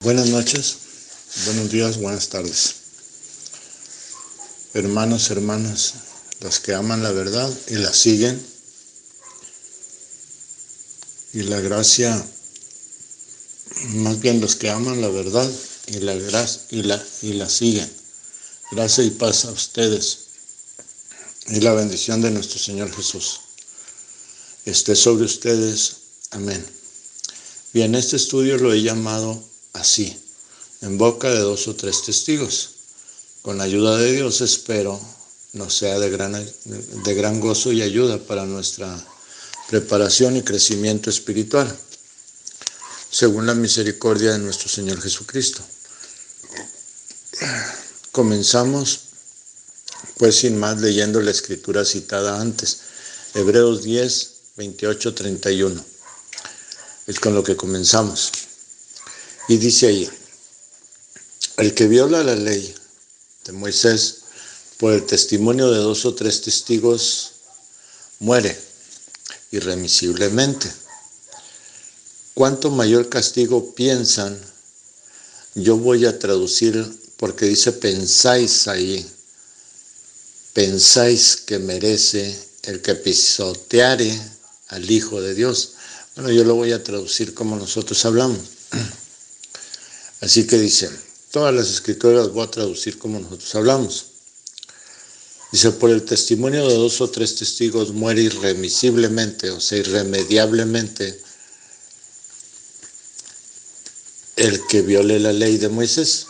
Buenas noches, buenos días, buenas tardes. Hermanos, hermanas, los que aman la verdad y la siguen, y la gracia, más bien los que aman la verdad y la siguen. Gracia y paz a ustedes y la bendición de nuestro Señor Jesús esté sobre ustedes. Amén. Bien, este estudio lo he llamado así, en boca de 2 o 3 testigos. Con la ayuda de Dios espero nos sea de gran gozo y ayuda para nuestra preparación y crecimiento espiritual, según la misericordia de nuestro Señor Jesucristo. Comenzamos, pues sin más, leyendo la escritura citada antes, Hebreos 10, 28, 31. Es con lo que comenzamos. Y dice ahí: el que viola la ley de Moisés por el testimonio de 2 o 3 testigos muere irremisiblemente. ¿Cuánto mayor castigo piensan? Yo voy a traducir porque dice pensáis ahí. Pensáis que merece el que pisoteare al Hijo de Dios. Bueno, yo lo voy a traducir como nosotros hablamos. Así que dice, todas las escrituras las voy a traducir como nosotros hablamos. Dice, por el testimonio de 2 o 3 testigos muere irremisiblemente, o sea, irremediablemente, el que viole la ley de Moisés.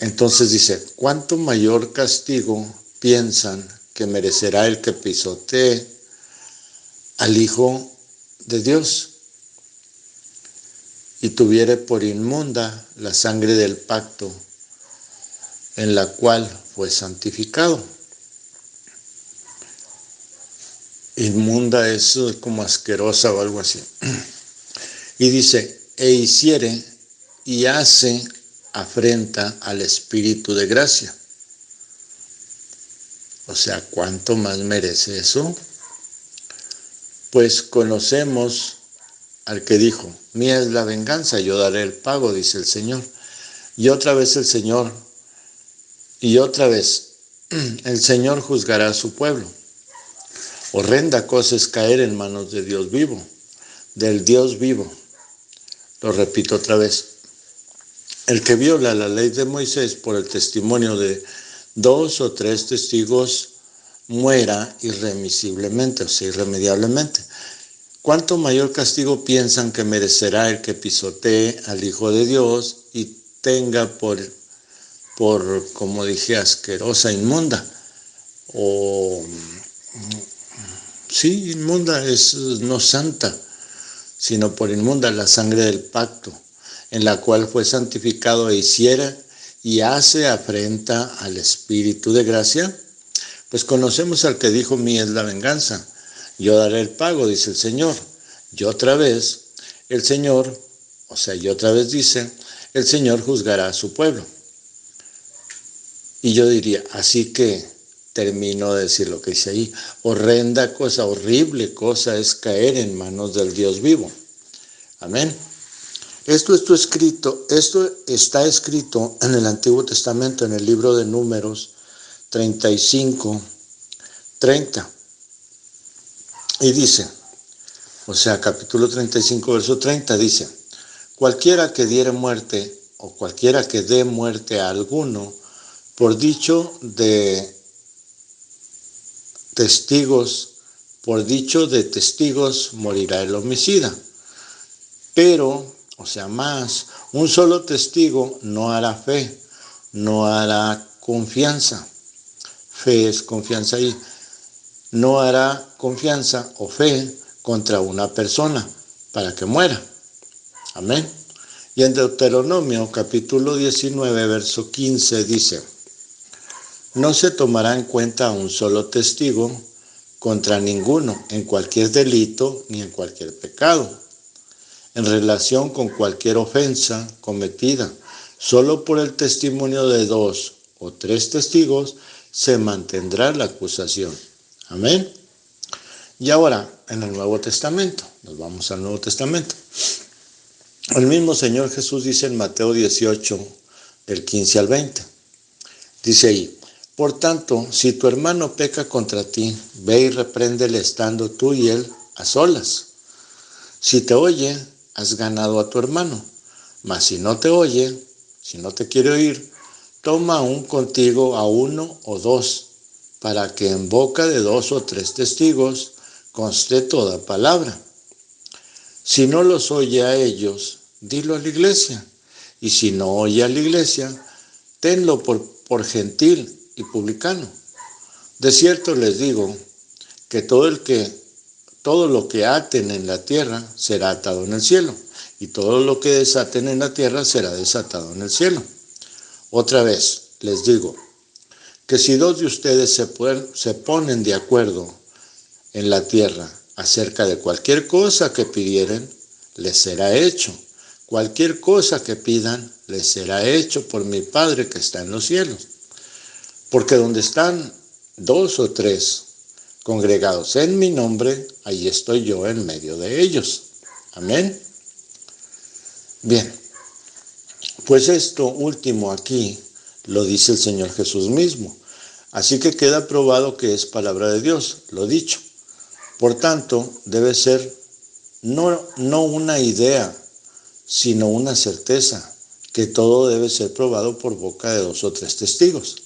Entonces dice, ¿cuánto mayor castigo piensan que merecerá el que pisotee al Hijo de Dios y tuviere por inmunda la sangre del pacto en la cual fue santificado? Inmunda es como asquerosa o algo así. Y dice, e hiciere y hace afrenta al Espíritu de gracia. O sea, ¿cuánto más merece eso? Pues conocemos al que dijo, mía es la venganza, yo daré el pago, dice el Señor. Y otra vez el Señor juzgará a su pueblo. Horrenda cosa es caer en manos de Dios vivo, del Dios vivo. Lo repito otra vez. El que viola la ley de Moisés por el testimonio de 2 o 3 testigos muera irremisiblemente, o sea, irremediablemente. ¿Cuánto mayor castigo piensan que merecerá el que pisotee al Hijo de Dios y tenga por como dije, asquerosa, inmunda? Sí, inmunda es no santa, sino por inmunda la sangre del pacto, en la cual fue santificado e hiciera y hace afrenta al Espíritu de gracia. Pues conocemos al que dijo, mía es la venganza, yo daré el pago, dice el Señor. Y otra vez, dice, el Señor juzgará a su pueblo. Y yo diría, así que termino de decir lo que dice ahí. Horrenda cosa, horrible cosa es caer en manos del Dios vivo. Amén. Esto está escrito en el Antiguo Testamento, en el libro de Números 35, 30. Y dice, o sea, capítulo 35, verso 30, dice, cualquiera que diere muerte o cualquiera que dé muerte a alguno, por dicho de testigos morirá el homicida. Pero, o sea, más, un solo testigo no hará fe, no hará confianza. Fe es confianza ahí. No hará confianza o fe contra una persona para que muera. Amén. Y en Deuteronomio capítulo 19, verso 15 dice, no se tomará en cuenta a un solo testigo contra ninguno en cualquier delito ni en cualquier pecado, en relación con cualquier ofensa cometida. Solo por el testimonio de 2 o 3 testigos se mantendrá la acusación. Amén. Y ahora, en el Nuevo Testamento, nos vamos al Nuevo Testamento. El mismo Señor Jesús dice en Mateo 18, del 15 al 20. Dice ahí: por tanto, si tu hermano peca contra ti, ve y repréndele estando tú y él a solas. Si te oye, has ganado a tu hermano. Mas si no te oye, si no te quiere oír, toma aún contigo a uno o dos, para que en boca de 2 o 3 testigos conste toda palabra. Si no los oye a ellos, dilo a la iglesia. Y si no oye a la iglesia, tenlo por gentil y publicano. De cierto les digo que todo lo que aten en la tierra será atado en el cielo, y todo lo que desaten en la tierra será desatado en el cielo. Otra vez les digo que si 2 de ustedes se ponen de acuerdo en la tierra acerca de cualquier cosa que pidieren, les será hecho. Cualquier cosa que pidan, les será hecho por mi Padre que está en los cielos. Porque donde están 2 o 3 congregados en mi nombre, ahí estoy yo en medio de ellos. Amén. Bien, pues esto último aquí lo dice el Señor Jesús mismo. Así que queda probado que es palabra de Dios, lo dicho. Por tanto, debe ser no una idea, sino una certeza, que todo debe ser probado por boca de 2 o 3 testigos.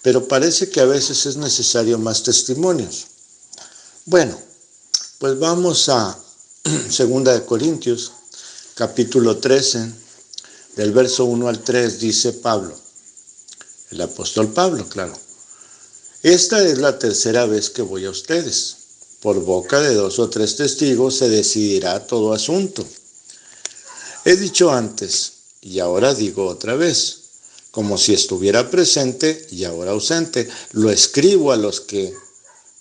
Pero parece que a veces es necesario más testimonios. Bueno, pues vamos a 2 Corintios, capítulo 13, del verso 1 al 3, dice Pablo, el apóstol Pablo, claro. Esta es la 3ª vez que voy a ustedes. Por boca de 2 o 3 testigos se decidirá todo asunto. He dicho antes, y ahora digo otra vez, como si estuviera presente y ahora ausente, lo escribo a los que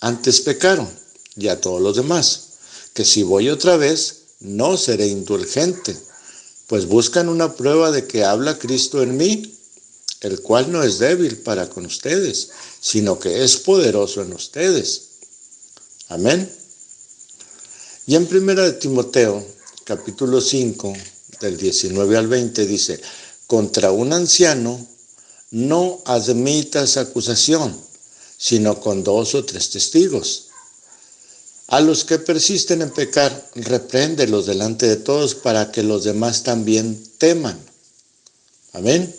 antes pecaron y a todos los demás, que si voy otra vez, no seré indulgente, pues buscan una prueba de que habla Cristo en mí, el cual no es débil para con ustedes, sino que es poderoso en ustedes. Amén. Y en 1 Timoteo, capítulo 5, del 19 al 20, dice: contra un anciano no admitas acusación, sino con 2 o 3 testigos. A los que persisten en pecar, repréndelos delante de todos para que los demás también teman. Amén.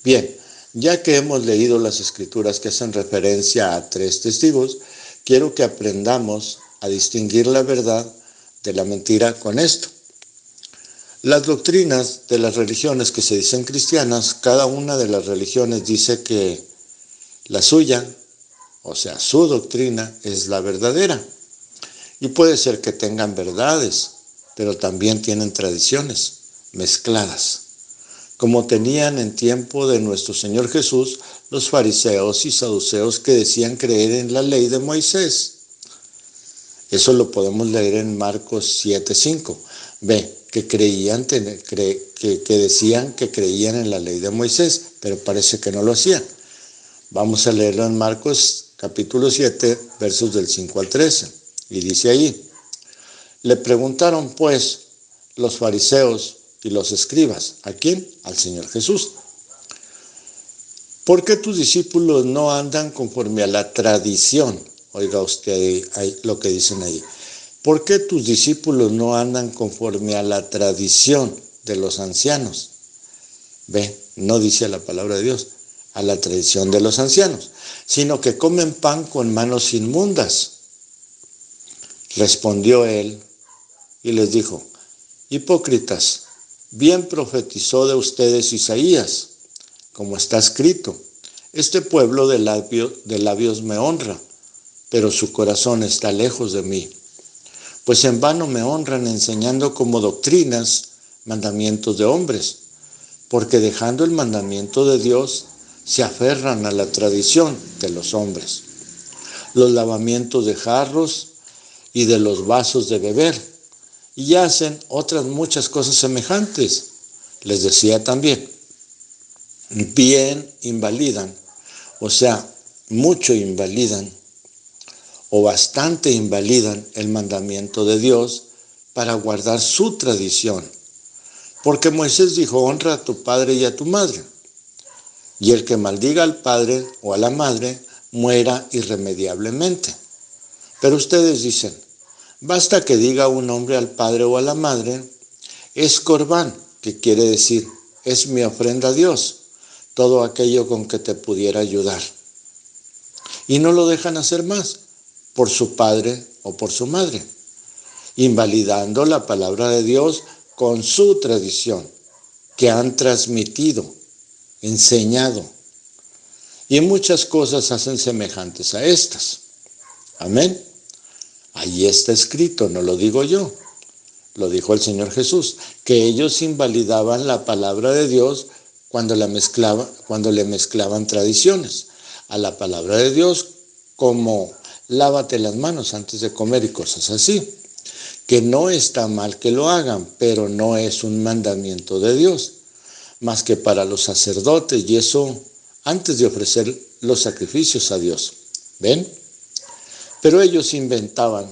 Bien, ya que hemos leído las escrituras que hacen referencia a 3 testigos, quiero que aprendamos a distinguir la verdad de la mentira con esto. Las doctrinas de las religiones que se dicen cristianas, cada una de las religiones dice que la suya, o sea, su doctrina, es la verdadera. Y puede ser que tengan verdades, pero también tienen tradiciones mezcladas, como tenían en tiempo de nuestro Señor Jesús los fariseos y saduceos que decían creer en la ley de Moisés. Eso lo podemos leer en Marcos 7:5. Ve, que decían que creían en la ley de Moisés, pero parece que no lo hacían. Vamos a leerlo en Marcos capítulo 7, versos del 5 al 13. Y dice ahí: le preguntaron pues los fariseos y los escribas, ¿a quién? Al Señor Jesús. ¿Por qué tus discípulos no andan conforme a la tradición? Oiga usted ahí lo que dicen ahí. ¿Por qué tus discípulos no andan conforme a la tradición de los ancianos? Ve, no dice la palabra de Dios, a la tradición de los ancianos, sino que comen pan con manos inmundas. Respondió él y les dijo: hipócritas, bien profetizó de ustedes Isaías, como está escrito: este pueblo de labios me honra, pero su corazón está lejos de mí. Pues en vano me honran enseñando como doctrinas mandamientos de hombres, porque dejando el mandamiento de Dios, se aferran a la tradición de los hombres, los lavamientos de jarros y de los vasos de beber, y hacen otras muchas cosas semejantes. Les decía también, bien invalidan, o sea, mucho invalidan, o bastante invalidan el mandamiento de Dios para guardar su tradición. Porque Moisés dijo, honra a tu padre y a tu madre. Y el que maldiga al padre o a la madre, muera irremediablemente. Pero ustedes dicen, basta que diga un hombre al padre o a la madre, es corbán, que quiere decir, es mi ofrenda a Dios, todo aquello con que te pudiera ayudar. Y no lo dejan hacer más, por su padre o por su madre, invalidando la palabra de Dios con su tradición, que han transmitido, enseñado, y en muchas cosas hacen semejantes a estas. Amén. Ahí está escrito, no lo digo yo, lo dijo el Señor Jesús, que ellos invalidaban la palabra de Dios cuando le mezclaban tradiciones a la palabra de Dios, como lávate las manos antes de comer y cosas así, que no está mal que lo hagan, pero no es un mandamiento de Dios, más que para los sacerdotes, y eso antes de ofrecer los sacrificios a Dios. ¿Ven? Pero ellos inventaban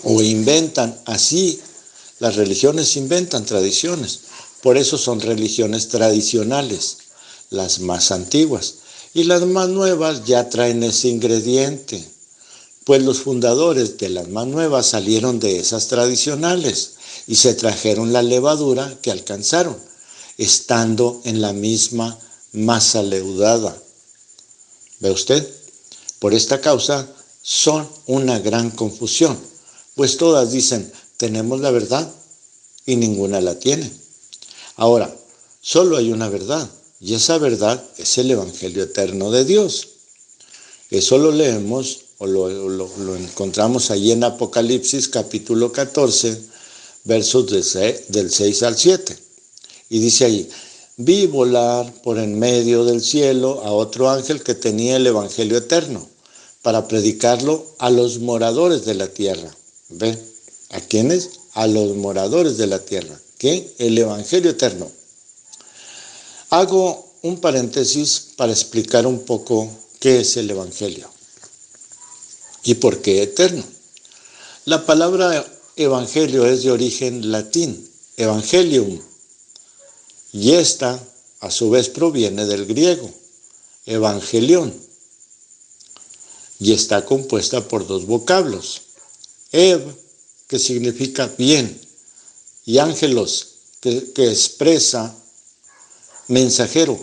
o inventan así, las religiones inventan tradiciones, por eso son religiones tradicionales, las más antiguas, y las más nuevas ya traen ese ingrediente, pues los fundadores de las más nuevas salieron de esas tradicionales y se trajeron la levadura que alcanzaron, estando en la misma masa leudada. ¿Ve usted? Por esta causa son una gran confusión, pues todas dicen, tenemos la verdad y ninguna la tiene. Ahora, solo hay una verdad, y esa verdad es el Evangelio eterno de Dios. Eso lo leemos o lo encontramos ahí en Apocalipsis capítulo 14, versos del 6 al 7. Y dice ahí, vi volar por en medio del cielo a otro ángel que tenía el Evangelio eterno, para predicarlo a los moradores de la tierra. ¿Ve? ¿A quiénes? A los moradores de la tierra. ¿Qué? El Evangelio eterno. Hago un paréntesis para explicar un poco qué es el Evangelio y por qué eterno. La palabra Evangelio es de origen latín, Evangelium, y esta a su vez proviene del griego, Evangelion, y está compuesta por dos vocablos, Ev, que significa bien, y ángelos, que expresa mensajero.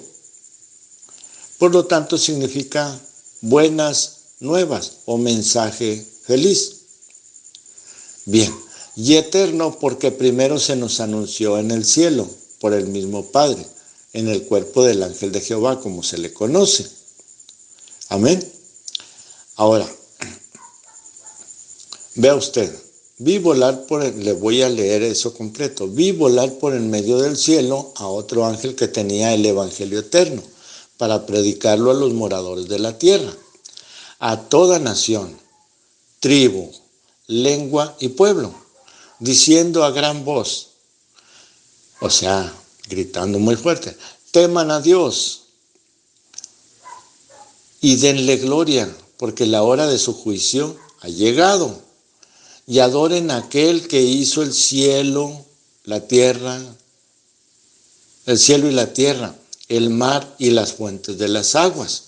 Por lo tanto, significa buenas nuevas o mensaje feliz. Bien, y eterno porque primero se nos anunció en el cielo por el mismo Padre, en el cuerpo del ángel de Jehová, como se le conoce. Amén. Ahora, vea usted, le voy a leer eso completo, vi volar por en medio del cielo a otro ángel que tenía el Evangelio eterno, para predicarlo a los moradores de la tierra, a toda nación, tribu, lengua y pueblo, diciendo a gran voz, o sea, gritando muy fuerte, teman a Dios y denle gloria, porque la hora de su juicio ha llegado, y adoren a aquel que hizo el cielo y la tierra, el mar y las fuentes de las aguas.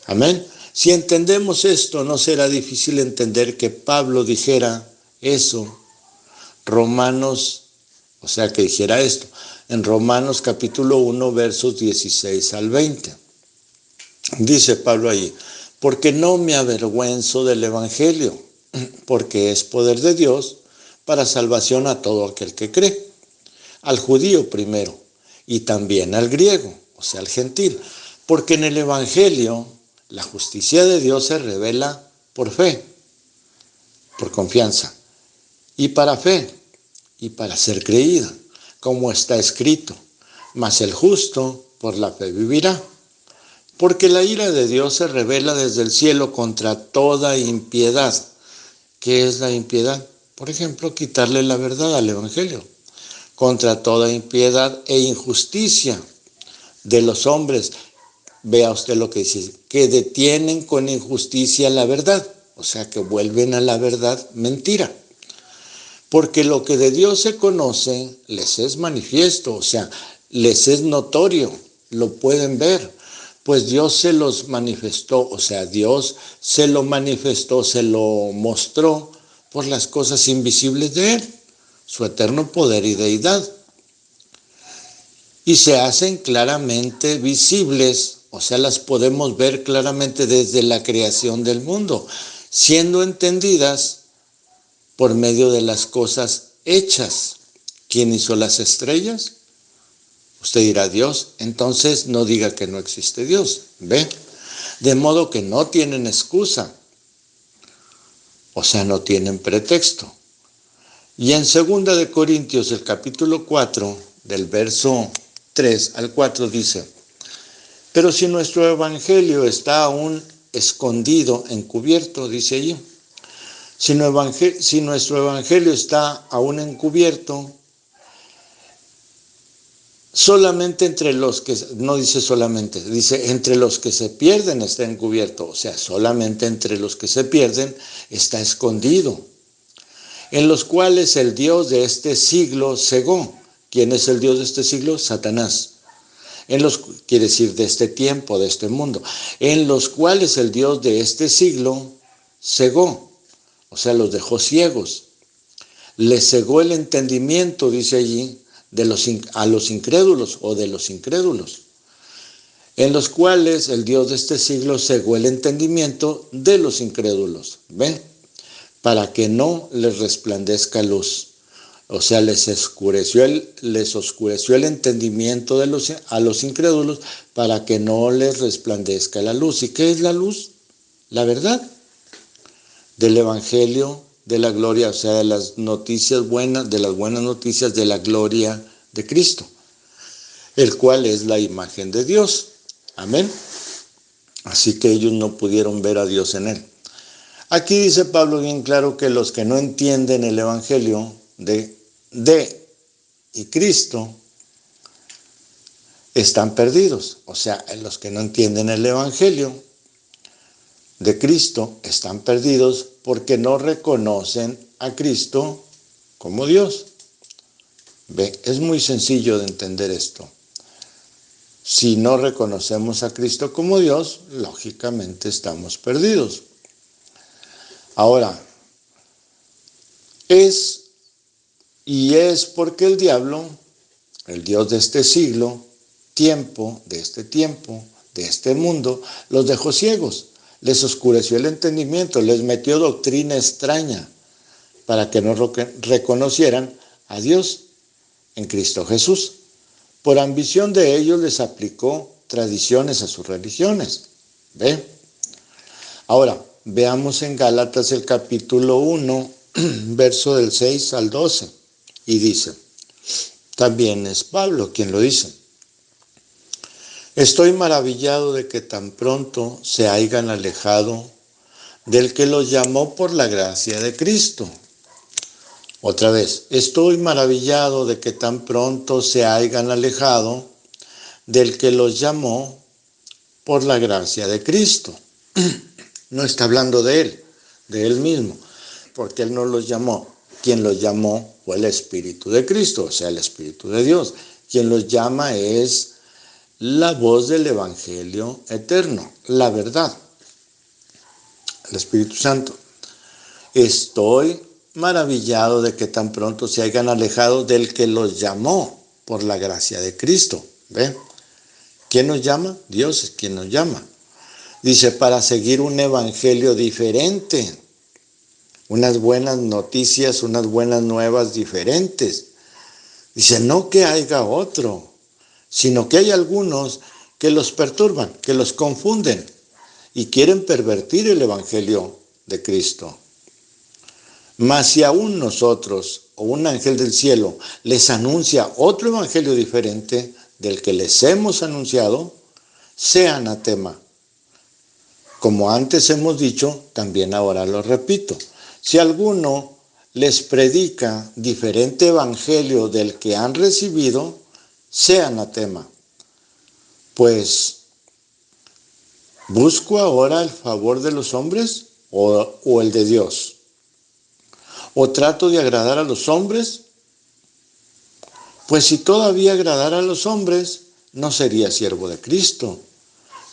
Amén. Si entendemos esto, no será difícil entender que Pablo dijera eso, que dijera esto, en Romanos capítulo 1, versos 16 al 20. Dice Pablo ahí, porque no me avergüenzo del Evangelio, porque es poder de Dios para salvación a todo aquel que cree, al judío primero, y también al griego, o sea, al gentil, porque en el Evangelio la justicia de Dios se revela por fe, por confianza, y para fe, y para ser creída, como está escrito, mas el justo por la fe vivirá. Porque la ira de Dios se revela desde el cielo contra toda impiedad. ¿Qué es la impiedad? Por ejemplo, quitarle la verdad al Evangelio. Contra toda impiedad e injusticia de los hombres. Vea usted lo que dice, que detienen con injusticia la verdad. O sea, que vuelven a la verdad mentira. Porque lo que de Dios se conoce les es manifiesto, o sea, les es notorio, lo pueden ver, pues Dios se los manifestó, o sea, Dios se lo manifestó, se lo mostró por las cosas invisibles de Él, su eterno poder y deidad. Y se hacen claramente visibles, o sea, las podemos ver claramente desde la creación del mundo, siendo entendidas por medio de las cosas hechas. ¿Quién hizo las estrellas? Usted dirá Dios, entonces no diga que no existe Dios, ¿ve? De modo que no tienen excusa, o sea, no tienen pretexto. Y en 2 de Corintios, el capítulo 4, del verso 3 al 4 dice, pero si nuestro evangelio está aún escondido, encubierto, dice allí, si nuestro evangelio está aún encubierto, solamente entre los que, no dice solamente, dice entre los que se pierden está encubierto, o sea, solamente entre los que se pierden está escondido, en los cuales el Dios de este siglo cegó. ¿Quién es el Dios de este siglo? Satanás. Quiere decir de este tiempo, de este mundo, en los cuales el Dios de este siglo cegó, o sea, los dejó ciegos. Les cegó el entendimiento, dice allí, a los incrédulos o de los incrédulos, en los cuales el Dios de este siglo cegó el entendimiento de los incrédulos, ¿ven? Para que no les resplandezca luz. O sea, les oscureció el entendimiento a los incrédulos para que no les resplandezca la luz. ¿Y qué es la luz? La verdad del evangelio de la gloria, o sea, de las noticias buenas, de las buenas noticias de la gloria de Cristo, el cual es la imagen de Dios. Amén. Así que ellos no pudieron ver a Dios en él. Aquí dice Pablo bien claro que los que no entienden el evangelio de y Cristo están perdidos. O sea, los que no entienden el evangelio de Cristo están perdidos porque no reconocen a Cristo como Dios. Ve, es muy sencillo de entender esto. Si no reconocemos a Cristo como Dios, lógicamente estamos perdidos. Ahora, es porque el diablo, el Dios de este siglo, de este mundo, los dejó ciegos, les oscureció el entendimiento, les metió doctrina extraña para que no reconocieran a Dios en Cristo Jesús. Por ambición de ellos les aplicó tradiciones a sus religiones. ¿Ve? Ahora, veamos en Gálatas el capítulo 1, verso del 6 al 12. Y dice, también es Pablo quien lo dice, estoy maravillado de que tan pronto se hayan alejado del que los llamó por la gracia de Cristo. Otra vez, estoy maravillado de que tan pronto se hayan alejado del que los llamó por la gracia de Cristo. No está hablando de él mismo, porque él no los llamó. Quien los llamó fue el Espíritu de Cristo, o sea, el Espíritu de Dios. Quien los llama es la voz del Evangelio eterno, la verdad, el Espíritu Santo. Estoy maravillado de que tan pronto se hayan alejado del que los llamó por la gracia de Cristo. ¿Ve? ¿Quién nos llama? Dios es quien nos llama. Dice, para seguir un evangelio diferente, unas buenas noticias, unas buenas nuevas diferentes. Dice, no que haya otro, sino que hay algunos que los perturban, que los confunden y quieren pervertir el evangelio de Cristo. Mas si aún nosotros o un ángel del cielo les anuncia otro evangelio diferente del que les hemos anunciado, sea anatema. Como antes hemos dicho, también ahora lo repito. Si alguno les predica diferente evangelio del que han recibido, sea anatema. Pues, ¿busco ahora el favor de los hombres o el de Dios? ¿O trato de agradar a los hombres? Pues si todavía agradara a los hombres, no sería siervo de Cristo.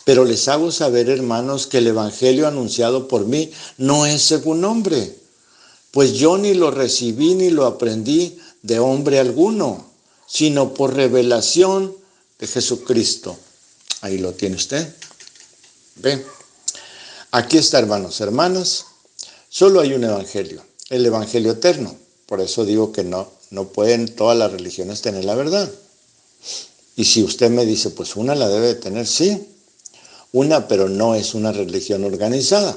Pero les hago saber, hermanos, que el evangelio anunciado por mí no es según hombre, pues yo ni lo recibí ni lo aprendí de hombre alguno, sino por revelación de Jesucristo. Ahí lo tiene usted. ¿Ve? Aquí está, hermanos, hermanas. Solo hay un evangelio, el evangelio eterno. Por eso digo que no pueden todas las religiones tener la verdad. Y si usted me dice, pues una la debe de tener, sí. Una, pero no es una religión organizada.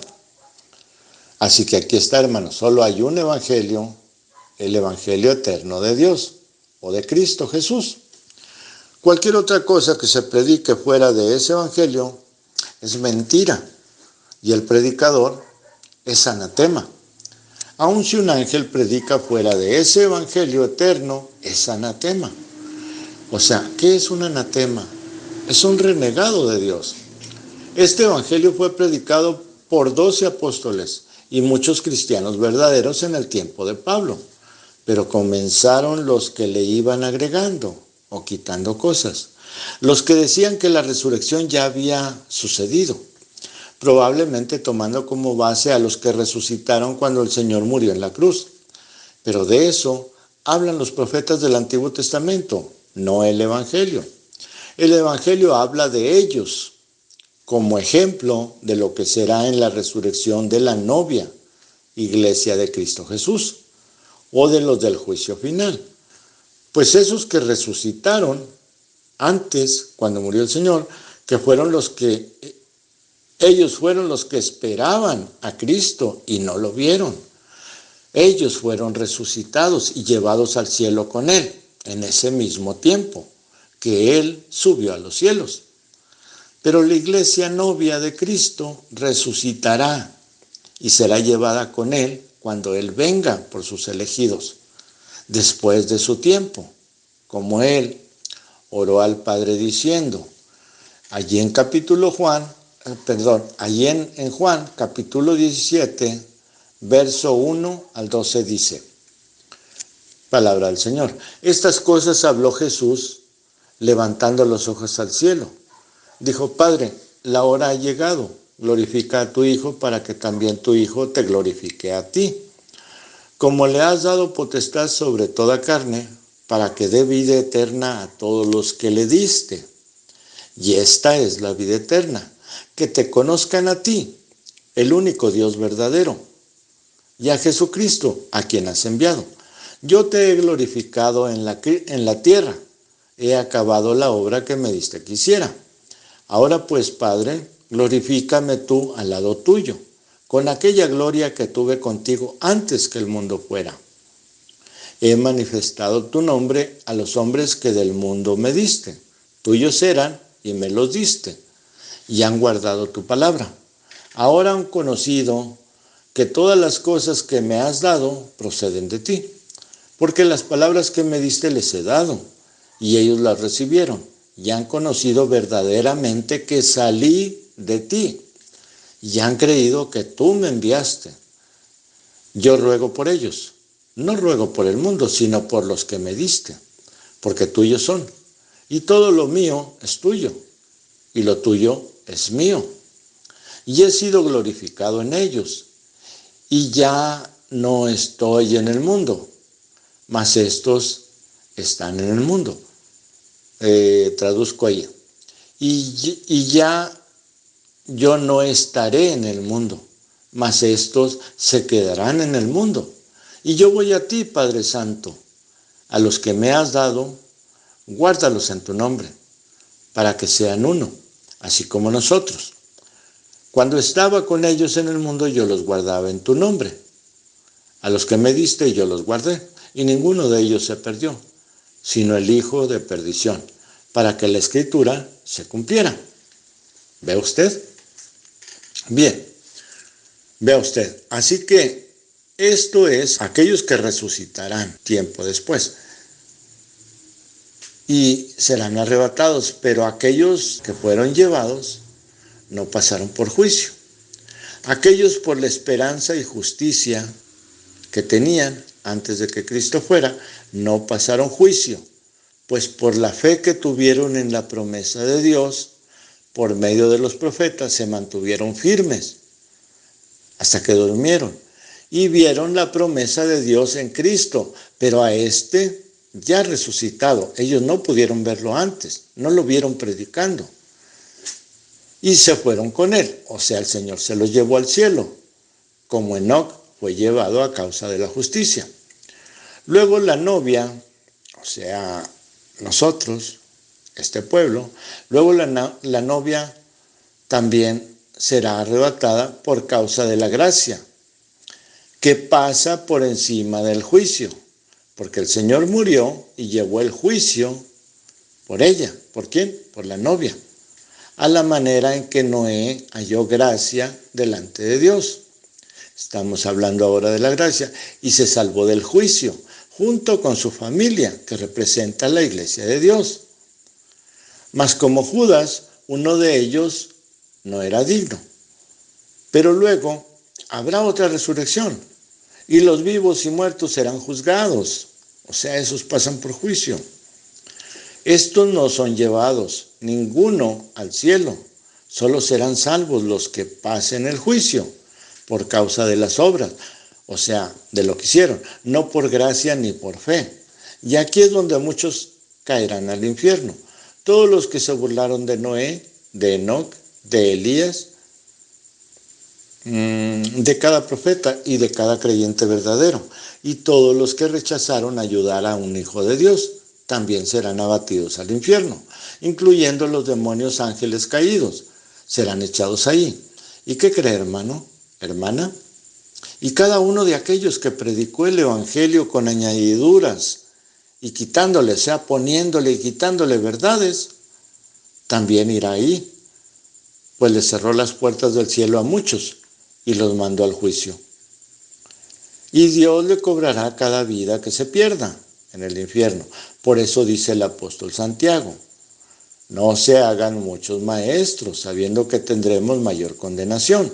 Así que aquí está, hermanos, solo hay un evangelio, el evangelio eterno de Dios o de Cristo Jesús. Cualquier otra cosa que se predique fuera de ese evangelio es mentira y el predicador es anatema. Aun si un ángel predica fuera de ese evangelio eterno, es anatema. O sea, ¿qué es un anatema? Es un renegado de Dios. Este evangelio fue predicado por 12 apóstoles y muchos cristianos verdaderos en el tiempo de Pablo, pero comenzaron los que le iban agregando o quitando cosas, los que decían que la resurrección ya había sucedido, probablemente tomando como base a los que resucitaron cuando el Señor murió en la cruz. Pero de eso hablan los profetas del Antiguo Testamento, no el Evangelio. El Evangelio habla de ellos como ejemplo de lo que será en la resurrección de la novia, iglesia de Cristo Jesús, o de los del juicio final. Pues esos que resucitaron antes, cuando murió el Señor, ellos fueron los que esperaban a Cristo y no lo vieron. Ellos fueron resucitados y llevados al cielo con Él, en ese mismo tiempo que Él subió a los cielos. Pero la iglesia novia de Cristo resucitará y será llevada con Él cuando Él venga por sus elegidos, después de su tiempo, como Él oró al Padre diciendo, allí en Juan, capítulo 17, verso 1 al 12 dice, palabra del Señor. Estas cosas habló Jesús levantando los ojos al cielo. Dijo, Padre, la hora ha llegado, glorifica a tu Hijo para que también tu Hijo te glorifique a ti. Como le has dado potestad sobre toda carne, para que dé vida eterna a todos los que le diste. Y esta es la vida eterna, que te conozcan a ti, el único Dios verdadero, y a Jesucristo, a quien has enviado. Yo te he glorificado en la tierra, he acabado la obra que me diste que hiciera. Ahora pues, Padre, glorifícame tú al lado tuyo, con aquella gloria que tuve contigo antes que el mundo fuera. He manifestado tu nombre a los hombres que del mundo me diste. Tuyos eran y me los diste, y han guardado tu palabra. Ahora han conocido que todas las cosas que me has dado proceden de ti, porque las palabras que me diste les he dado, y ellos las recibieron, y han conocido verdaderamente que salí de ti, y han creído que tú me enviaste. Yo ruego por ellos, no ruego por el mundo, sino por los que me diste, porque tuyos son, y todo lo mío es tuyo, y lo tuyo es mío. Y he sido glorificado en ellos, y ya no estoy en el mundo, mas estos están en el mundo. Traduzco ahí. Y ya yo no estaré en el mundo, mas estos se quedarán en el mundo. Y yo voy a ti, Padre Santo, a los que me has dado, guárdalos en tu nombre, para que sean uno, así como nosotros. Cuando estaba con ellos en el mundo, yo los guardaba en tu nombre. A los que me diste, yo los guardé, y ninguno de ellos se perdió, sino el hijo de perdición, para que la escritura se cumpliera. ¿Ve usted? Bien, vea usted. Así que esto es aquellos que resucitarán tiempo después y serán arrebatados, pero aquellos que fueron llevados no pasaron por juicio. Aquellos por la esperanza y justicia que tenían antes de que Cristo fuera, no pasaron juicio, pues por la fe que tuvieron en la promesa de Dios, por medio de los profetas, se mantuvieron firmes hasta que durmieron y vieron la promesa de Dios en Cristo, pero a este ya resucitado. Ellos no pudieron verlo antes, no lo vieron predicando. Y se fueron con él, o sea, el Señor se los llevó al cielo, como Enoc fue llevado a causa de la justicia. Luego la novia, o sea, nosotros, este pueblo, luego la novia también será arrebatada por causa de la gracia, que pasa por encima del juicio, porque el Señor murió y llevó el juicio por ella. ¿Por quién? Por la novia, a la manera en que Noé halló gracia delante de Dios. Estamos hablando ahora de la gracia, y se salvó del juicio, junto con su familia, que representa la iglesia de Dios. Mas como Judas, uno de ellos no era digno. Pero luego habrá otra resurrección, y los vivos y muertos serán juzgados, o sea, esos pasan por juicio. Estos no son llevados, ninguno al cielo, solo serán salvos los que pasen el juicio, por causa de las obras, o sea, de lo que hicieron, no por gracia ni por fe. Y aquí es donde muchos caerán al infierno. Todos los que se burlaron de Noé, de Enoc, de Elías, de cada profeta y de cada creyente verdadero. Y todos los que rechazaron ayudar a un hijo de Dios también serán abatidos al infierno, incluyendo los demonios ángeles caídos. Serán echados ahí. ¿Y qué cree, hermano? Hermana, y cada uno de aquellos que predicó el evangelio con añadiduras y quitándole, o sea, poniéndole y quitándole verdades, también irá ahí, pues le cerró las puertas del cielo a muchos y los mandó al juicio. Y Dios le cobrará cada vida que se pierda en el infierno. Por eso dice el apóstol Santiago: no se hagan muchos maestros, sabiendo que tendremos mayor condenación.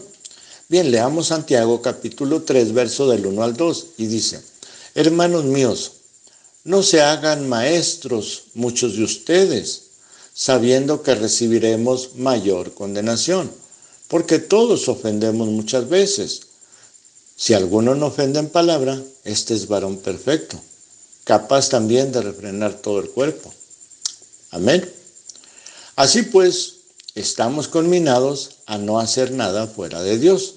Bien, leamos Santiago capítulo 3, verso del 1 al 2, y dice: hermanos míos, no se hagan maestros muchos de ustedes, sabiendo que recibiremos mayor condenación, porque todos ofendemos muchas veces. Si alguno no ofende en palabra, este es varón perfecto, capaz también de refrenar todo el cuerpo. Amén. Así pues, estamos conminados a no hacer nada fuera de Dios.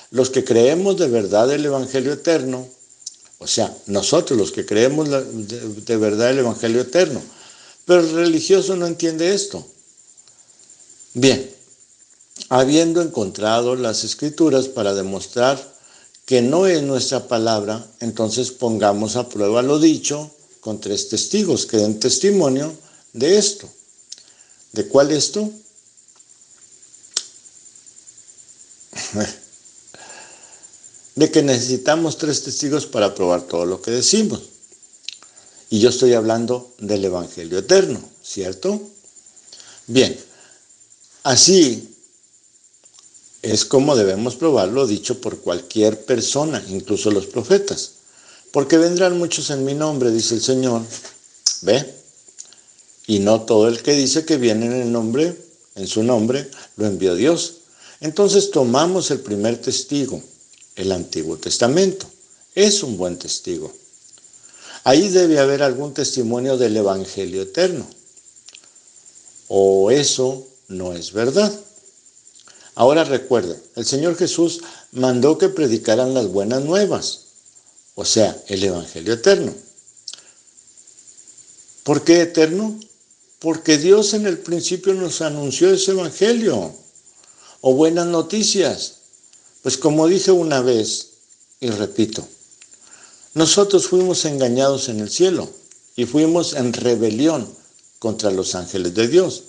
Los que creemos de verdad el Evangelio eterno, o sea, nosotros los que creemos de verdad el Evangelio eterno, pero el religioso no entiende esto. Bien, habiendo encontrado las Escrituras para demostrar que no es nuestra palabra, entonces pongamos a prueba lo dicho con 3 testigos que den testimonio de esto. ¿De cuál esto? De que necesitamos 3 testigos para probar todo lo que decimos. Y yo estoy hablando del Evangelio eterno, ¿cierto? Bien, así es como debemos probar lo dicho por cualquier persona, incluso los profetas. Porque vendrán muchos en mi nombre, dice el Señor. ¿Ve? Y no todo el que dice que viene en su nombre, lo envió Dios. Entonces tomamos el primer testigo, el Antiguo Testamento. Es un buen testigo. Ahí debe haber algún testimonio del Evangelio eterno. O eso no es verdad. Ahora recuerden, el Señor Jesús mandó que predicaran las buenas nuevas, o sea, el Evangelio eterno. ¿Por qué eterno? Porque Dios en el principio nos anunció ese Evangelio, o buenas noticias. Pues como dije una vez, y repito, nosotros fuimos engañados en el cielo, y fuimos en rebelión contra los ángeles de Dios.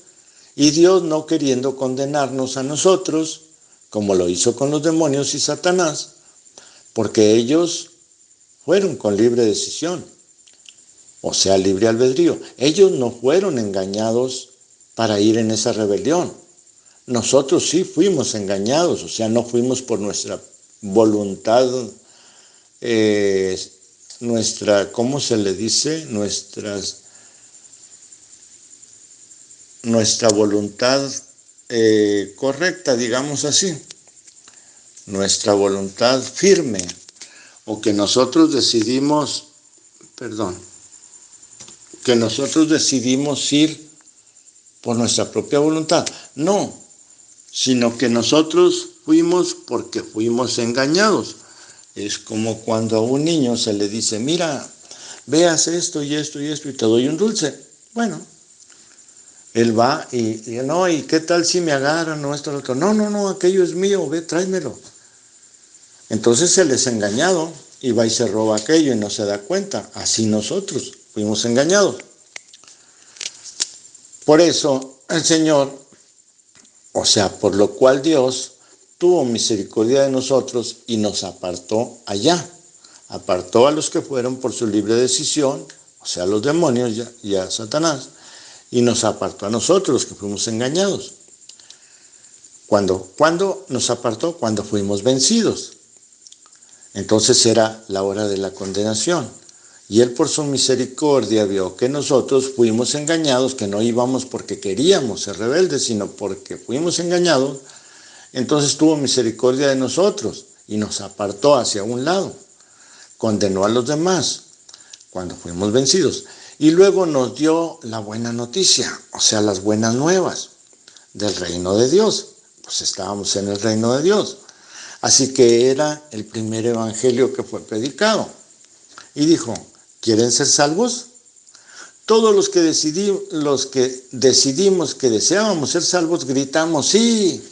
Y Dios, no queriendo condenarnos a nosotros, como lo hizo con los demonios y Satanás, porque ellos fueron con libre decisión, o sea, libre albedrío. Ellos no fueron engañados para ir en esa rebelión. Nosotros sí fuimos engañados, o sea, no fuimos por nuestra voluntad ¿cómo se le dice? Nuestra voluntad correcta, digamos así, nuestra voluntad firme, o que nosotros decidimos ir por nuestra propia voluntad. No, sino que nosotros fuimos porque fuimos engañados. Es como cuando a un niño se le dice, mira, veas esto y esto y esto y te doy un dulce. Bueno, él va y no, ¿y qué tal si me agarran o esto o lo otro? No, aquello es mío, ve, tráemelo. Entonces él es engañado y va y se roba aquello y no se da cuenta. Así nosotros fuimos engañados. Por eso el Señor, o sea, por lo cual Dios tuvo misericordia de nosotros y nos apartó allá. Apartó a los que fueron por su libre decisión, o sea, a los demonios y a Satanás, y nos apartó a nosotros, los que fuimos engañados. ¿Cuándo nos apartó? Cuando fuimos vencidos. Entonces era la hora de la condenación. Y Él por su misericordia vio que nosotros fuimos engañados, que no íbamos porque queríamos ser rebeldes, sino porque fuimos engañados. Entonces tuvo misericordia de nosotros y nos apartó hacia un lado. Condenó a los demás cuando fuimos vencidos. Y luego nos dio la buena noticia, o sea, las buenas nuevas del reino de Dios. Pues estábamos en el reino de Dios. Así que era el primer evangelio que fue predicado. Y dijo, ¿quieren ser salvos? Todos los que decidimos que deseábamos ser salvos, gritamos sí.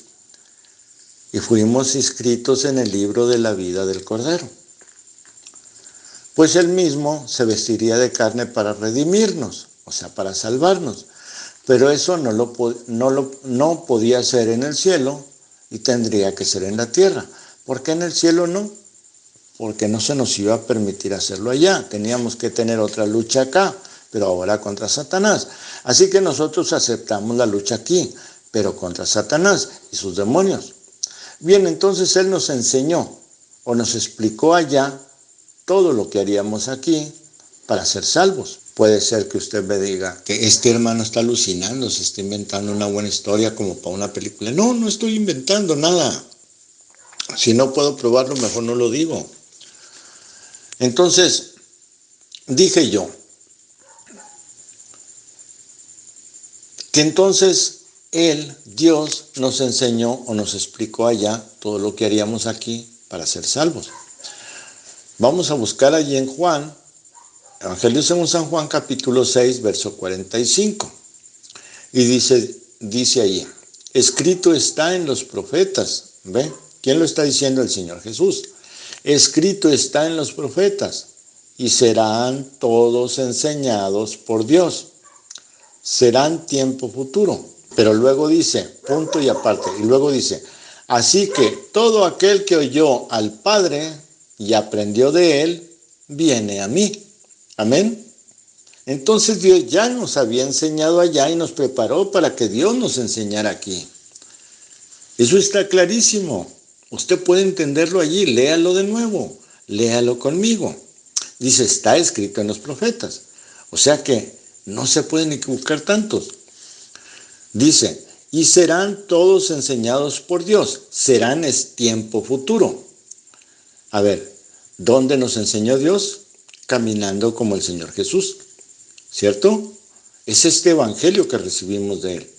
Y fuimos inscritos en el libro de la vida del Cordero. Pues Él mismo se vestiría de carne para redimirnos, o sea, para salvarnos. Pero eso no podía ser en el cielo y tendría que ser en la tierra. ¿Por qué en el cielo no? Porque no se nos iba a permitir hacerlo allá. Teníamos que tener otra lucha acá, pero ahora contra Satanás. Así que nosotros aceptamos la lucha aquí, pero contra Satanás y sus demonios. Bien, entonces Él nos enseñó o nos explicó allá todo lo que haríamos aquí para ser salvos. Puede ser que usted me diga que este hermano está alucinando, se está inventando una buena historia como para una película. No estoy inventando nada. Si no puedo probarlo, mejor no lo digo. Entonces, dije yo, que entonces Dios nos enseñó o nos explicó allá todo lo que haríamos aquí para ser salvos. Vamos a buscar allí en Juan, Evangelio según San Juan, capítulo 6, verso 45. Y dice allí, escrito está en los profetas. ¿Ve? ¿Quién lo está diciendo? El Señor Jesús. Escrito está en los profetas, y serán todos enseñados por Dios. Serán tiempo futuro. Pero luego dice, punto y aparte, y luego dice, así que todo aquel que oyó al Padre y aprendió de Él, viene a mí. Amén. Entonces Dios ya nos había enseñado allá y nos preparó para que Dios nos enseñara aquí. Eso está clarísimo. Usted puede entenderlo allí, léalo de nuevo, léalo conmigo. Dice, está escrito en los profetas. O sea que no se pueden equivocar tantos. Dice, y serán todos enseñados por Dios. Serán es tiempo futuro. A ver, ¿dónde nos enseñó Dios? Caminando como el Señor Jesús, ¿cierto? Es este evangelio que recibimos de Él.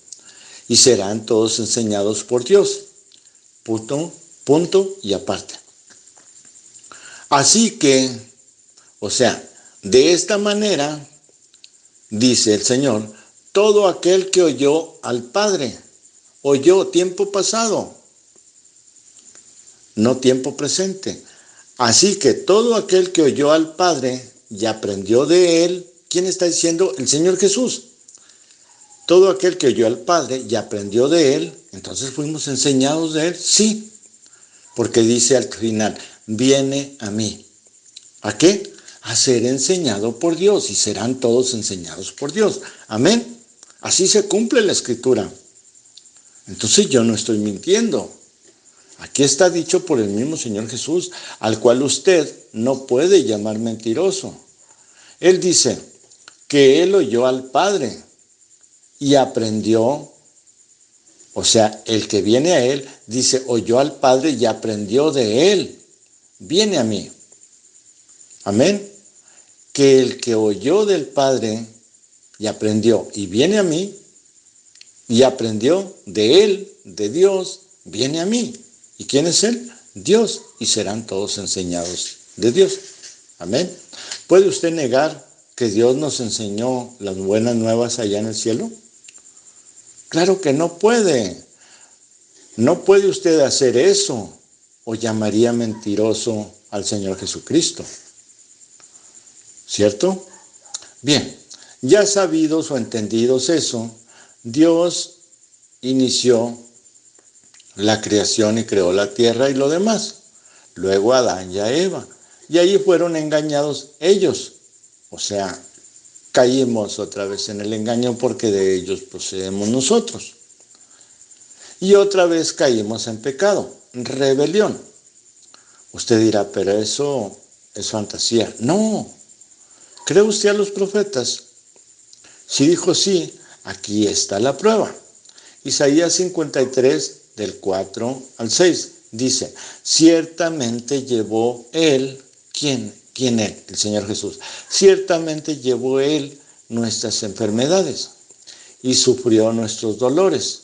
Y serán todos enseñados por Dios. Punto y aparte. Así que, o sea, de esta manera, dice el Señor, todo aquel que oyó al Padre, oyó tiempo pasado, no tiempo presente. Así que todo aquel que oyó al Padre y aprendió de Él, ¿quién está diciendo? El Señor Jesús. Todo aquel que oyó al Padre y aprendió de Él, entonces fuimos enseñados de Él, sí. Porque dice al final, viene a mí. ¿A qué? A ser enseñado por Dios, y serán todos enseñados por Dios. Amén. Así se cumple la Escritura. Entonces yo no estoy mintiendo. Aquí está dicho por el mismo Señor Jesús, al cual usted no puede llamar mentiroso. Él dice que él oyó al Padre y aprendió, o sea, el que viene a él, dice, oyó al Padre y aprendió de él. Viene a mí. Amén. Que el que oyó del Padre y aprendió y viene a mí y aprendió de él, de Dios, viene a mí. ¿Y quién es él? Dios. Y serán todos enseñados de Dios. Amén. ¿Puede usted negar que Dios nos enseñó las buenas nuevas allá en el cielo? Claro que no puede. No puede usted hacer eso o llamaría mentiroso al Señor Jesucristo. ¿Cierto? Bien, ya sabidos o entendidos eso, Dios inició la creación y creó la tierra y lo demás. Luego Adán y a Eva. Y ahí fueron engañados ellos. O sea, caímos otra vez en el engaño porque de ellos procedemos nosotros. Y otra vez caímos en pecado, rebelión. Usted dirá, pero eso es fantasía. No. ¿Cree usted a los profetas? Si dijo sí, aquí está la prueba. Isaías 53, del 4 al 6, dice, ciertamente llevó él, ¿quién él? El Señor Jesús. Ciertamente llevó él nuestras enfermedades y sufrió nuestros dolores.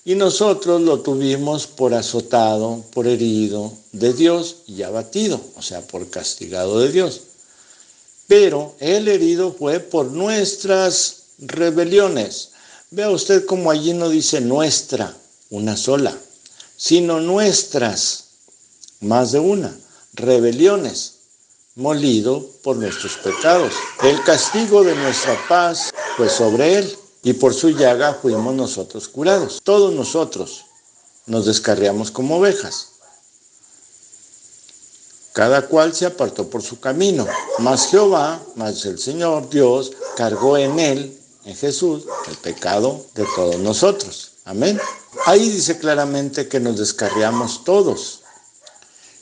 Y nosotros lo tuvimos por azotado, por herido de Dios y abatido, o sea, por castigado de Dios. Pero el herido fue por nuestras rebeliones. Vea usted como allí no dice nuestra, una sola, sino nuestras, más de una, rebeliones, molido por nuestros pecados. El castigo de nuestra paz fue sobre él, y por su llaga fuimos nosotros curados. Todos nosotros nos descarriamos como ovejas. Cada cual se apartó por su camino, mas Jehová, mas el Señor Dios, cargó en él, en Jesús, el pecado de todos nosotros. Amén. Ahí dice claramente que nos descarriamos todos.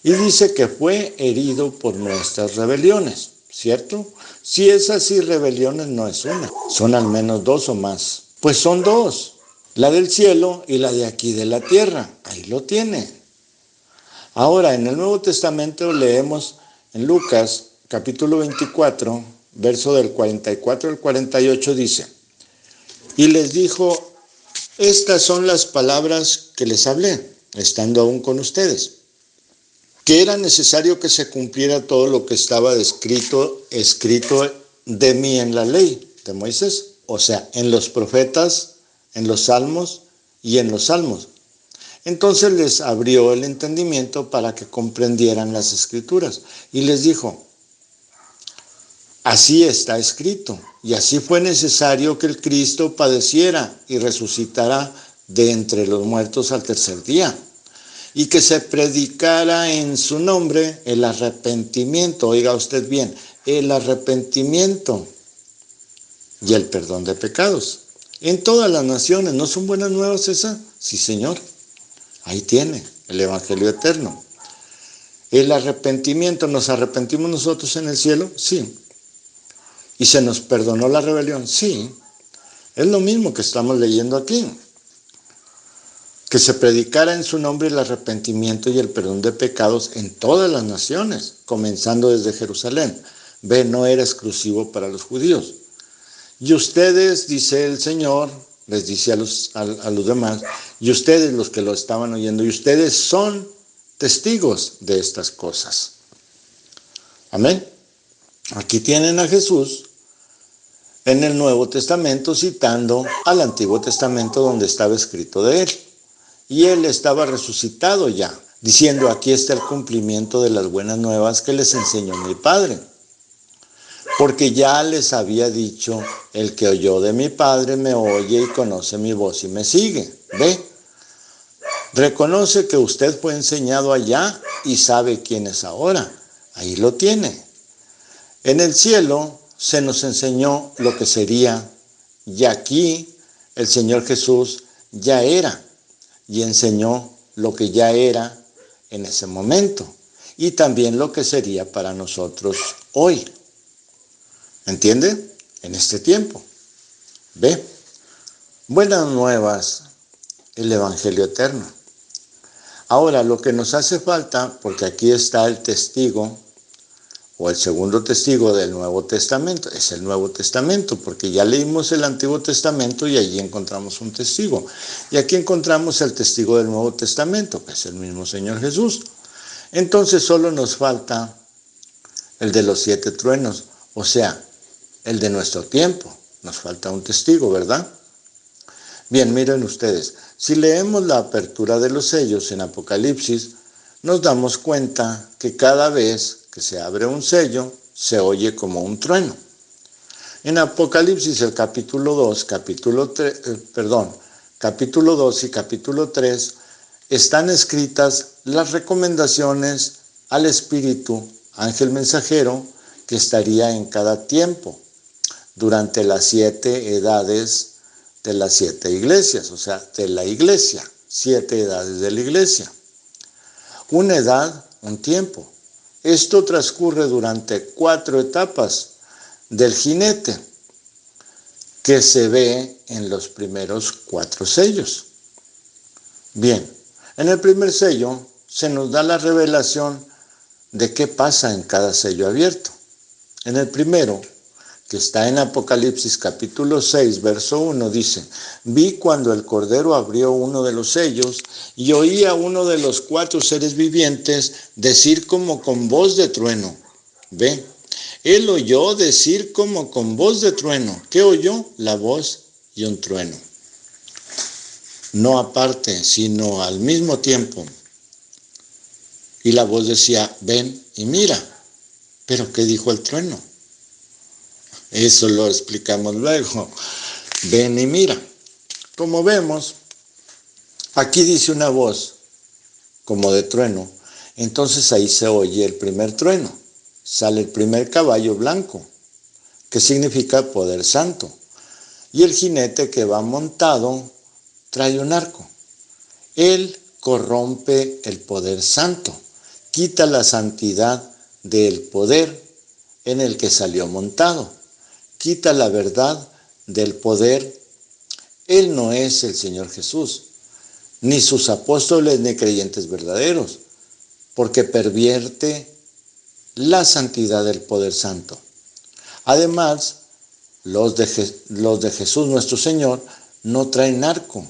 Y dice que fue herido por nuestras rebeliones, ¿cierto? Si es así, rebeliones no es una, son al menos dos o más. Pues son dos, la del cielo y la de aquí de la tierra. Ahí lo tiene. Ahora, en el Nuevo Testamento leemos en Lucas, capítulo 24, verso del 44 al 48, dice, y les dijo, estas son las palabras que les hablé, estando aún con ustedes, que era necesario que se cumpliera todo lo que estaba escrito de mí en la ley de Moisés, o sea, en los profetas, en los salmos y en los salmos. Entonces les abrió el entendimiento para que comprendieran las escrituras y les dijo, así está escrito, y así fue necesario que el Cristo padeciera y resucitara de entre los muertos al tercer día, y que se predicara en su nombre el arrepentimiento, oiga usted bien, el arrepentimiento y el perdón de pecados. En todas las naciones, ¿no son buenas nuevas esas? Sí, Señor. Ahí tiene el Evangelio eterno. El arrepentimiento, ¿nos arrepentimos nosotros en el cielo? Sí. ¿Y se nos perdonó la rebelión? Sí. Es lo mismo que estamos leyendo aquí. Que se predicara en su nombre el arrepentimiento y el perdón de pecados en todas las naciones, comenzando desde Jerusalén. Ve, no era exclusivo para los judíos. Y ustedes, dice el Señor, les dice a los demás, y ustedes los que lo estaban oyendo, y ustedes son testigos de estas cosas. Amén. Aquí tienen a Jesús en el Nuevo Testamento citando al Antiguo Testamento donde estaba escrito de él. Y él estaba resucitado ya, diciendo, aquí está el cumplimiento de las buenas nuevas que les enseñó mi Padre. Porque ya les había dicho, el que oyó de mi Padre me oye y conoce mi voz y me sigue. ¿Ve? Reconoce que usted fue enseñado allá y sabe quién es ahora. Ahí lo tiene. En el cielo se nos enseñó lo que sería, y aquí el Señor Jesús ya era, y enseñó lo que ya era en ese momento y también lo que sería para nosotros hoy. ¿Entiende? En este tiempo. ¿Ve? Buenas nuevas, el Evangelio eterno. Ahora, lo que nos hace falta, porque aquí está el testigo, o el segundo testigo del Nuevo Testamento, es el Nuevo Testamento, porque ya leímos el Antiguo Testamento y allí encontramos un testigo. Y aquí encontramos el testigo del Nuevo Testamento, que es el mismo Señor Jesús. Entonces solo nos falta el de los 7 truenos, o sea, el de nuestro tiempo. Nos falta un testigo, ¿verdad? Bien, miren ustedes, si leemos la apertura de los sellos en Apocalipsis, nos damos cuenta que cada vez que se abre un sello, se oye como un trueno. En Apocalipsis, el capítulo 2 y capítulo 3, están escritas las recomendaciones al Espíritu, ángel mensajero, que estaría en cada tiempo, durante las 7 edades de las 7 iglesias, o sea, de la iglesia, 7 edades de la iglesia. Una edad, un tiempo. Esto transcurre durante 4 etapas del jinete que se ve en los primeros 4 sellos. Bien, en el primer sello se nos da la revelación de qué pasa en cada sello abierto. En el primero, que está en Apocalipsis capítulo 6, verso 1, dice: vi cuando el Cordero abrió uno de los sellos y oí a uno de los 4 seres vivientes decir como con voz de trueno. Ve, él oyó decir como con voz de trueno. ¿Qué oyó? La voz y un trueno. No aparte, sino al mismo tiempo. Y la voz decía: ven y mira. ¿Pero qué dijo el trueno? Eso lo explicamos luego. Ven y mira. Como vemos, aquí dice una voz como de trueno. Entonces ahí se oye el primer trueno. Sale el primer caballo blanco, que significa poder santo. Y el jinete que va montado trae un arco. Él corrompe el poder santo, quita la santidad del poder en el que salió montado. Quita la verdad del poder. Él no es el Señor Jesús, ni sus apóstoles ni creyentes verdaderos, porque pervierte la santidad del poder santo. Además, los de Jesús nuestro Señor no traen arco,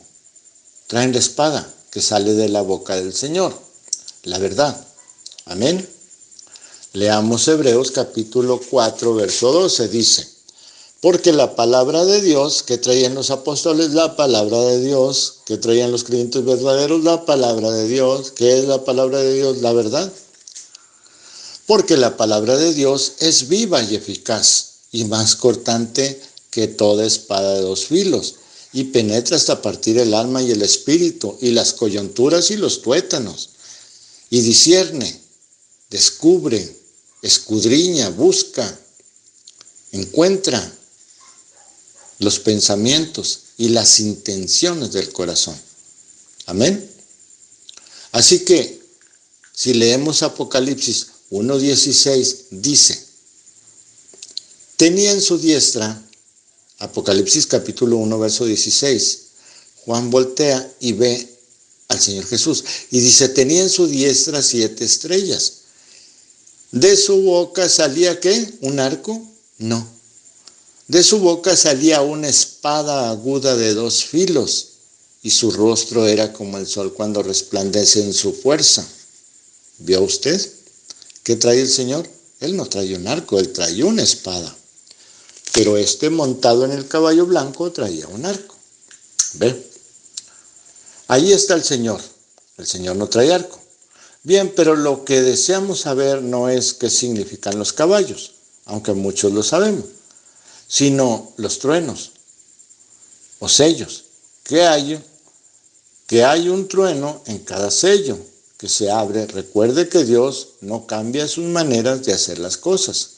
traen la espada que sale de la boca del Señor, la verdad. Amén. Leamos Hebreos capítulo 4, verso 12, dice: porque la palabra de Dios que traían los apóstoles, la palabra de Dios que traían los creyentes verdaderos, la palabra de Dios, ¿qué es la palabra de Dios? La verdad. Porque la palabra de Dios es viva y eficaz y más cortante que toda espada de 2 filos y penetra hasta partir el alma y el espíritu y las coyunturas y los tuétanos y discierne, descubre, escudriña, busca, encuentra los pensamientos y las intenciones del corazón. Amén. Así que, si leemos Apocalipsis 1:16, dice: tenía en su diestra, Apocalipsis capítulo 1, verso 16, Juan voltea y ve al Señor Jesús, y dice: tenía en su diestra 7 estrellas. ¿De su boca salía qué? ¿Un arco? No. De su boca salía una espada aguda de 2 filos, y su rostro era como el sol cuando resplandece en su fuerza. ¿Vio usted? ¿Qué trae el Señor? Él no trae un arco, Él trae una espada. Pero montado en el caballo blanco traía un arco. ¿Ve? Ahí está el Señor. El Señor no trae arco. Bien, pero lo que deseamos saber no es qué significan los caballos, aunque muchos lo sabemos, sino los truenos o sellos. Que hay un trueno en cada sello que se abre. Recuerde que Dios no cambia sus maneras de hacer las cosas.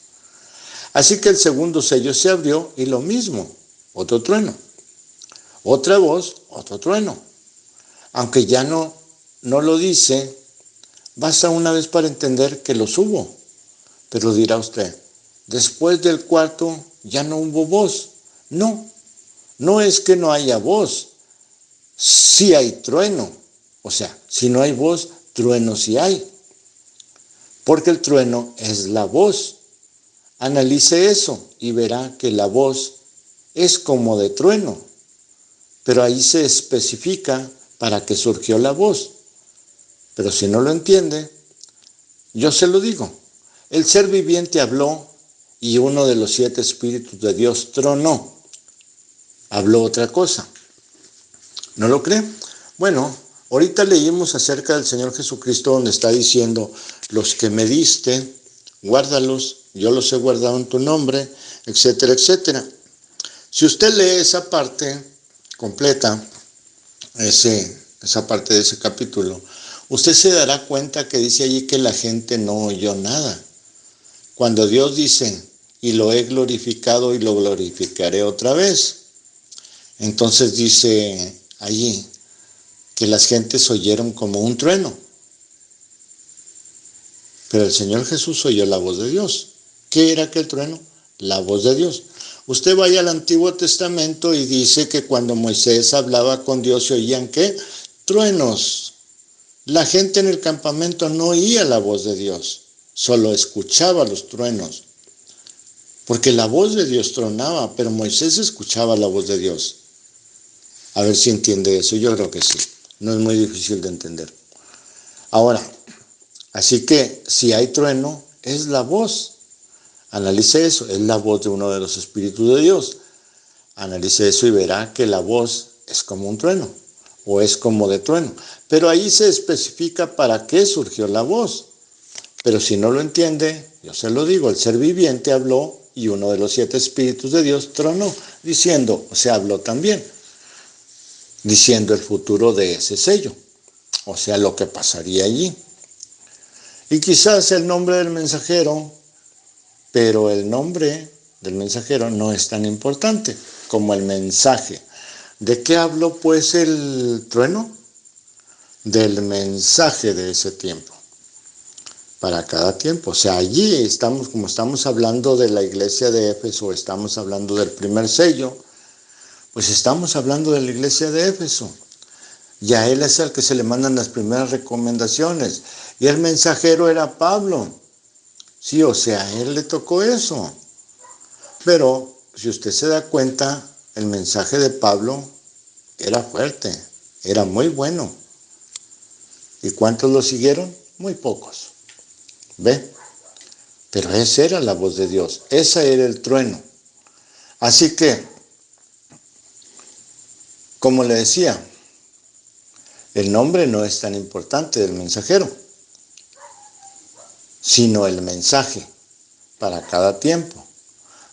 Así que el segundo sello se abrió y lo mismo, otro trueno. Otra voz, otro trueno. Aunque ya no lo dice Basta una vez para entender que los hubo. Pero dirá usted, después del cuarto ya no hubo voz. No, no es que no haya voz. Sí hay trueno. O sea, si no hay voz, trueno sí hay. Porque el trueno es la voz. Analice eso y verá que la voz es como de trueno. Pero ahí se especifica para qué surgió la voz. Pero si no lo entiende, yo se lo digo. El ser viviente habló y uno de los 7 espíritus de Dios tronó. Habló otra cosa. ¿No lo cree? Bueno, ahorita leímos acerca del Señor Jesucristo donde está diciendo, los que me diste, guárdalos, yo los he guardado en tu nombre, etcétera, etcétera. Si usted lee esa parte completa, esa parte de ese capítulo, usted se dará cuenta que dice allí que la gente no oyó nada. Cuando Dios dice, y lo he glorificado y lo glorificaré otra vez, entonces dice allí que las gentes oyeron como un trueno. Pero el Señor Jesús oyó la voz de Dios. ¿Qué era aquel trueno? La voz de Dios. Usted vaya al Antiguo Testamento y dice que cuando Moisés hablaba con Dios se oían ¿qué? Truenos. La gente en el campamento no oía la voz de Dios, solo escuchaba los truenos. Porque la voz de Dios tronaba, pero Moisés escuchaba la voz de Dios. A ver si entiende eso, yo creo que sí. No es muy difícil de entender. Ahora, así que si hay trueno, es la voz. Analice eso, es la voz de uno de los espíritus de Dios. Analice eso y verá que la voz es como un trueno, o es como de trueno. Pero ahí se especifica para qué surgió la voz. Pero si no lo entiende, yo se lo digo, el ser viviente habló y uno de los 7 espíritus de Dios tronó, diciendo, o sea, habló también, diciendo el futuro de ese sello, o sea, lo que pasaría allí. Y quizás el nombre del mensajero, pero el nombre del mensajero no es tan importante como el mensaje. ¿De qué habló pues el trueno? Del mensaje de ese tiempo. Para cada tiempo. O sea, allí estamos, como estamos hablando de la iglesia de Éfeso, estamos hablando del primer sello, pues estamos hablando de la iglesia de Éfeso. Y a él es al que se le mandan las primeras recomendaciones. Y el mensajero era Pablo. Sí, o sea, a él le tocó eso. Pero, si usted se da cuenta, el mensaje de Pablo era fuerte, era muy bueno. ¿Y cuántos lo siguieron? Muy pocos. ¿Ve? Pero esa era la voz de Dios, ese era el trueno. Así que, como le decía, el nombre no es tan importante del mensajero, sino el mensaje para cada tiempo.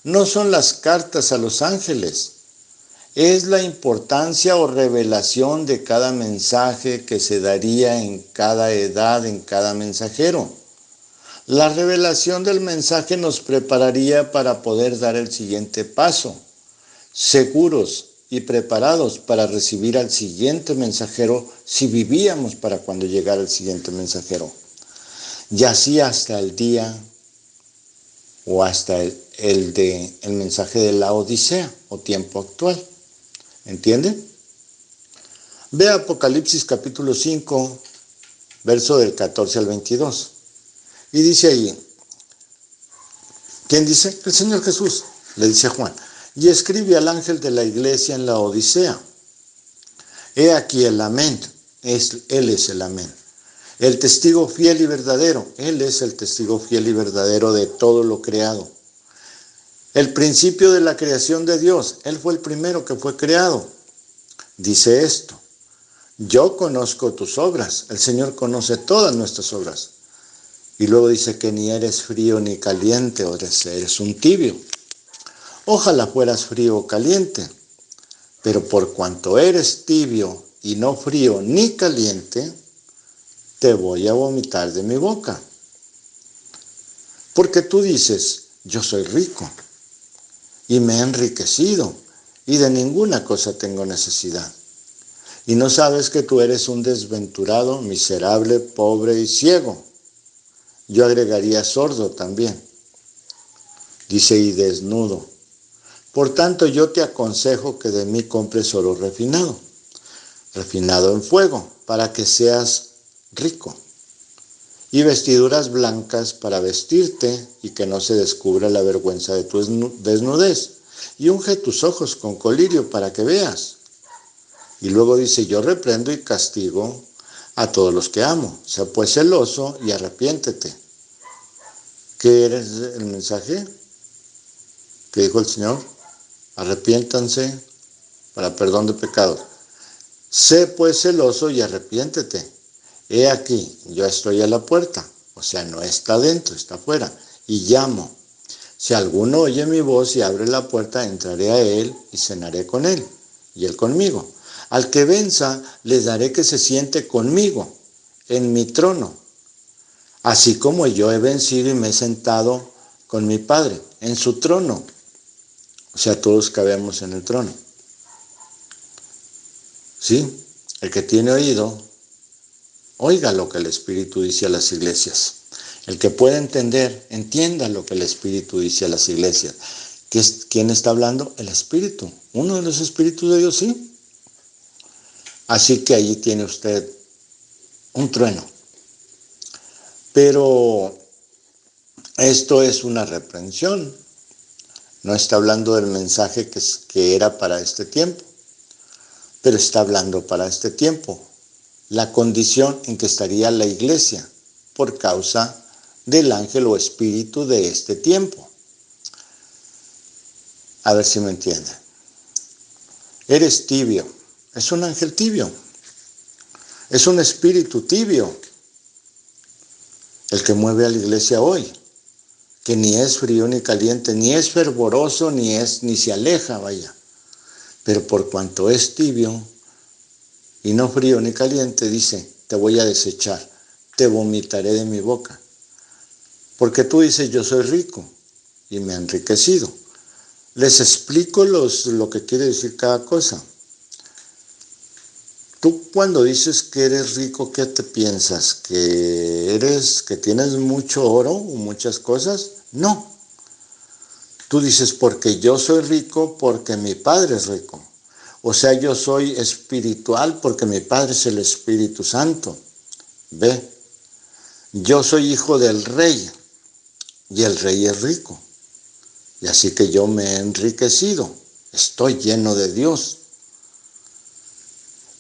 No son las cartas a los ángeles, es la importancia o revelación de cada mensaje que se daría en cada edad, en cada mensajero. La revelación del mensaje nos prepararía para poder dar el siguiente paso, seguros y preparados para recibir al siguiente mensajero si vivíamos para cuando llegara el siguiente mensajero. Y así hasta el día o hasta el mensaje de la Odisea o tiempo actual. ¿Entiende? Ve Apocalipsis capítulo 5, verso del 14 al 22. Y dice allí, ¿quién dice? El Señor Jesús, le dice a Juan, y escribe al ángel de la iglesia en la Odisea. He aquí el amén, él es el amén. El testigo fiel y verdadero, él es el testigo fiel y verdadero de todo lo creado. El principio de la creación de Dios, él fue el primero que fue creado. Dice esto, yo conozco tus obras, el Señor conoce todas nuestras obras. Y luego dice que ni eres frío ni caliente, eres un tibio. Ojalá fueras frío o caliente, pero por cuanto eres tibio y no frío ni caliente, te voy a vomitar de mi boca. Porque tú dices, yo soy rico y me he enriquecido y de ninguna cosa tengo necesidad. Y no sabes que tú eres un desventurado, miserable, pobre y ciego. Yo agregaría sordo también. Dice, y desnudo. Por tanto, yo te aconsejo que de mí compres oro refinado, refinado en fuego, para que seas rico, y vestiduras blancas para vestirte y que no se descubra la vergüenza de tu desnudez, y unge tus ojos con colirio para que veas. Y luego dice, yo reprendo y castigo a todos los que amo. Sea pues celoso y arrepiéntete. ¿Qué era el mensaje que dijo el Señor? Arrepiéntanse para perdón de pecados. Sé pues celoso y arrepiéntete. He aquí, yo estoy a la puerta. O sea, no está dentro, está afuera. Y llamo. Si alguno oye mi voz y abre la puerta, entraré a él y cenaré con él, y él conmigo. Al que venza, les daré que se siente conmigo en mi trono, así como yo he vencido y me he sentado con mi Padre en su trono. O sea, todos cabemos en el trono. ¿Sí? El que tiene oído, oiga lo que el Espíritu dice a las iglesias. El que pueda entender, entienda lo que el Espíritu dice a las iglesias. ¿Quién está hablando? El Espíritu. Uno de los Espíritus de Dios, sí. Así que allí tiene usted un trueno. Pero esto es una reprensión. No está hablando del mensaje que era para este tiempo, pero está hablando para este tiempo. La condición en que estaría la iglesia por causa del ángel o espíritu de este tiempo. A ver si me entienden. Eres tibio. Es un ángel tibio. Es un espíritu tibio el que mueve a la iglesia hoy, que ni es frío ni caliente, ni es fervoroso, ni se aleja, vaya. Pero por cuanto es tibio y no frío ni caliente, dice, te voy a desechar, te vomitaré de mi boca. Porque tú dices, yo soy rico y me he enriquecido. Les explico lo que quiere decir cada cosa. Tú cuando dices que eres rico, ¿qué te piensas? ¿Que tienes mucho oro o muchas cosas? No. Tú dices, porque yo soy rico, porque mi Padre es rico. O sea, yo soy espiritual porque mi Padre es el Espíritu Santo. Ve, yo soy hijo del Rey y el Rey es rico. Y así que yo me he enriquecido, estoy lleno de Dios.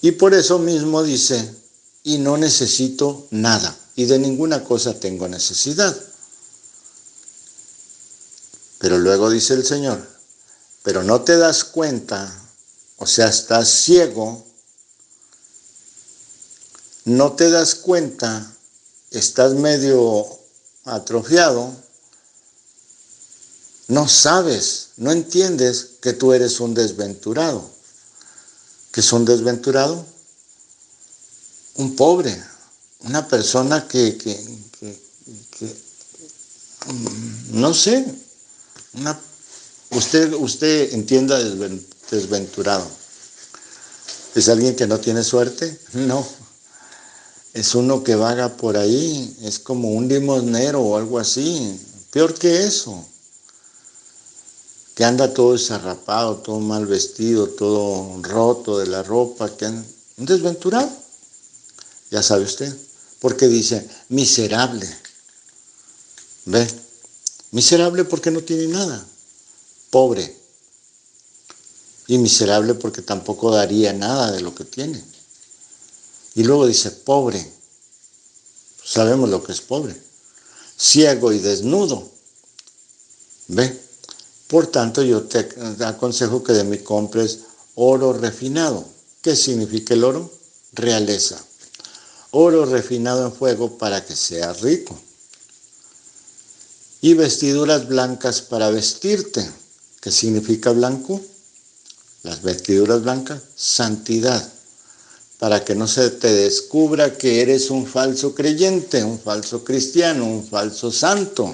Y por eso mismo dice, y no necesito nada, y de ninguna cosa tengo necesidad. Pero luego dice el Señor, pero no te das cuenta, o sea, estás ciego, no te das cuenta, estás medio atrofiado, no sabes, no entiendes que tú eres un desventurado. ¿Qué es un desventurado? Un pobre, una persona que no sé, usted entienda desventurado. ¿Es alguien que no tiene suerte? No. Es uno que vaga por ahí, es como un limosnero o algo así. Peor que eso. Que anda todo desarrapado, todo mal vestido, todo roto de la ropa, un desventurado. Ya sabe usted. Porque dice, miserable. ¿Ve? Miserable porque no tiene nada. Pobre. Y miserable porque tampoco daría nada de lo que tiene. Y luego dice, pobre. Sabemos lo que es pobre. Ciego y desnudo. ¿Ve? Por tanto, yo te aconsejo que de mí compres oro refinado. ¿Qué significa el oro? Realeza. Oro refinado en fuego para que seas rico. Y vestiduras blancas para vestirte. ¿Qué significa blanco? Las vestiduras blancas, santidad. Para que no se te descubra que eres un falso creyente, un falso cristiano, un falso santo.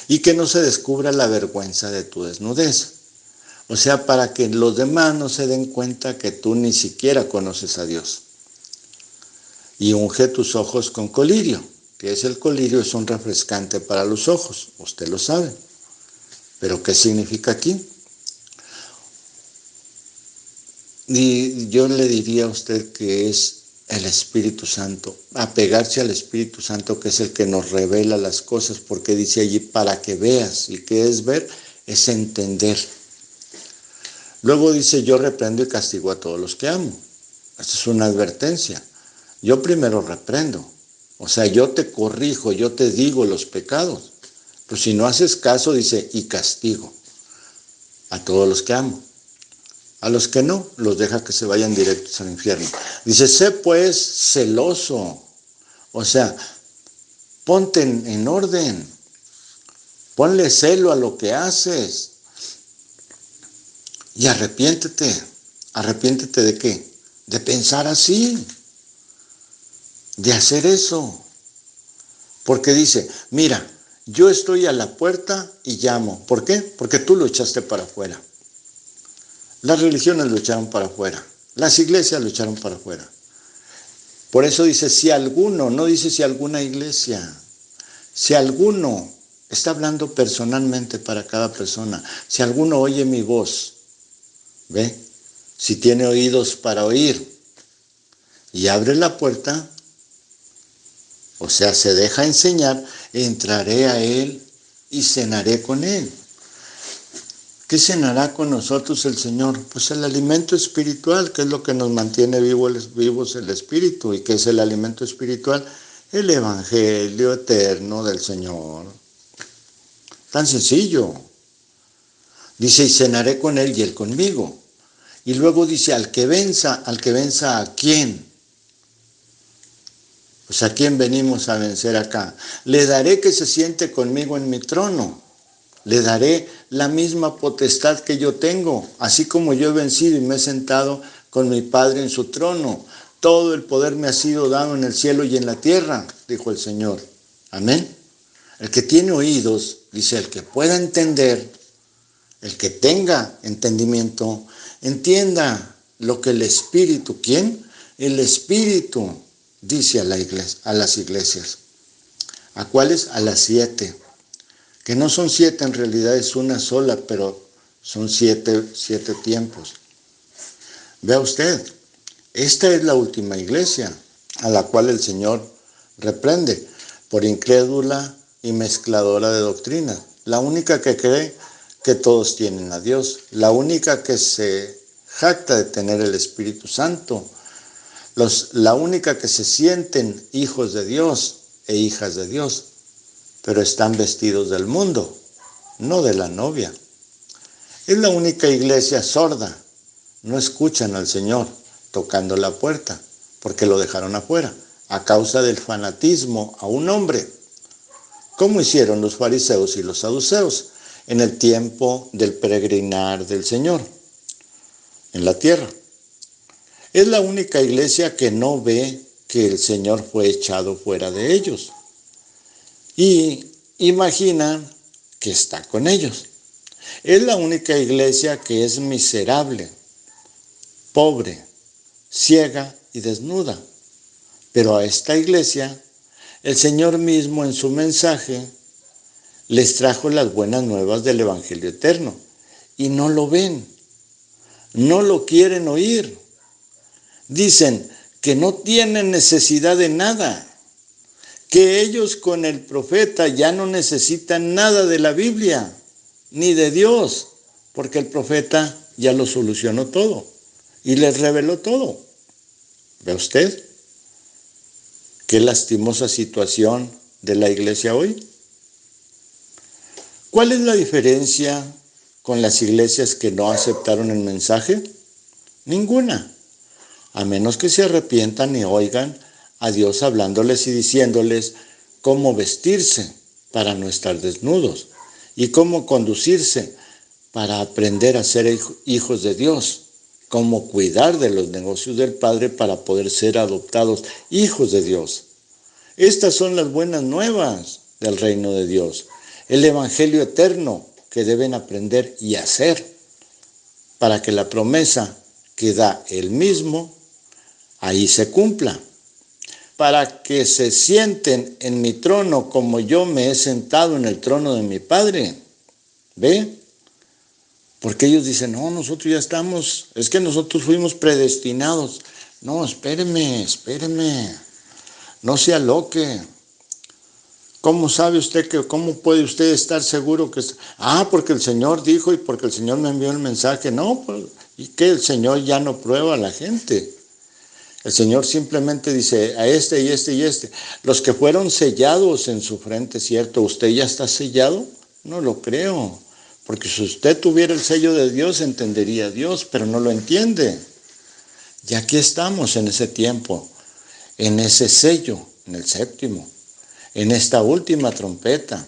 Y que no se descubra la vergüenza de tu desnudez. O sea, para que los demás no se den cuenta que tú ni siquiera conoces a Dios. Y unge tus ojos con colirio, que es el colirio, es un refrescante para los ojos, usted lo sabe. Pero ¿qué significa aquí? Y yo le diría a usted que es el Espíritu Santo, apegarse al Espíritu Santo, que es el que nos revela las cosas, porque dice allí para que veas, y ¿qué es ver? Es entender. Luego dice, yo reprendo y castigo a todos los que amo. Esta es una advertencia. Yo primero reprendo, o sea, yo te corrijo, yo te digo los pecados. Pero si no haces caso, dice, y castigo a todos los que amo. A los que no, los deja que se vayan directos al infierno. Dice, sé pues celoso. O sea, ponte en orden. Ponle celo a lo que haces. Y arrepiéntete. ¿Arrepiéntete de qué? De pensar así. De hacer eso. Porque dice, mira, yo estoy a la puerta y llamo. ¿Por qué? Porque tú lo echaste para afuera. Las religiones lo echaron para afuera. Las iglesias lo echaron para afuera. Por eso dice, si alguno, no dice si alguna iglesia, si alguno, está hablando personalmente para cada persona, si alguno oye mi voz, ¿ve? Si tiene oídos para oír y abre la puerta, o sea, se deja enseñar, entraré a él y cenaré con él. ¿Qué cenará con nosotros el Señor? Pues el alimento espiritual, que es lo que nos mantiene vivos el espíritu. ¿Y qué es el alimento espiritual? El evangelio eterno del Señor. Tan sencillo. Dice, y cenaré con él y él conmigo. Y luego dice, al que venza ¿a quién? Pues ¿a quién venimos a vencer acá? Le daré que se siente conmigo en mi trono. Le daré la misma potestad que yo tengo, así como yo he vencido y me he sentado con mi Padre en su trono. Todo el poder me ha sido dado en el cielo y en la tierra, dijo el Señor. Amén. El que tiene oídos, dice, el que pueda entender, el que tenga entendimiento, entienda lo que el Espíritu, ¿quién? El Espíritu dice a las iglesias. ¿A cuáles? A las 7. Que no son 7, en realidad es una sola, pero son 7 tiempos. Vea usted, esta es la última iglesia a la cual el Señor reprende por incrédula y mezcladora de doctrinas. La única que cree que todos tienen a Dios, la única que se jacta de tener el Espíritu Santo, la única que se sienten hijos de Dios e hijas de Dios. Pero están vestidos del mundo, no de la novia. Es la única iglesia sorda. No escuchan al Señor tocando la puerta, porque lo dejaron afuera, a causa del fanatismo a un hombre, como hicieron los fariseos y los saduceos en el tiempo del peregrinar del Señor en la tierra. Es la única iglesia que no ve que el Señor fue echado fuera de ellos. Y imaginan que está con ellos. Es la única iglesia que es miserable, pobre, ciega y desnuda. Pero a esta iglesia, el Señor mismo en su mensaje les trajo las buenas nuevas del Evangelio eterno. Y no lo ven, no lo quieren oír. Dicen que no tienen necesidad de nada, que ellos con el profeta ya no necesitan nada de la Biblia, ni de Dios, porque el profeta ya lo solucionó todo y les reveló todo. ¿Ve usted qué lastimosa situación de la iglesia hoy? ¿Cuál es la diferencia con las iglesias que no aceptaron el mensaje? Ninguna, a menos que se arrepientan y oigan a Dios hablándoles y diciéndoles cómo vestirse para no estar desnudos y cómo conducirse para aprender a ser hijos de Dios, cómo cuidar de los negocios del Padre para poder ser adoptados hijos de Dios. Estas son las buenas nuevas del reino de Dios, el evangelio eterno que deben aprender y hacer. para que la promesa que da Él mismo ahí se cumpla. Para que se sienten en mi trono como yo me he sentado en el trono de mi Padre. ¿Ve? Porque ellos dicen, no, nosotros ya estamos, es que nosotros fuimos predestinados. No, espéreme, no se aloque. ¿Cómo sabe usted cómo puede usted estar seguro que porque el Señor dijo y porque el Señor me envió el mensaje? No, pues, y que el Señor ya no prueba a la gente. El Señor simplemente dice a este y este y este. Los que fueron sellados en su frente, ¿cierto? ¿Usted ya está sellado? No lo creo. Porque si usted tuviera el sello de Dios, entendería a Dios, pero no lo entiende. Y aquí estamos en ese tiempo, en ese sello, en el séptimo, en esta última trompeta.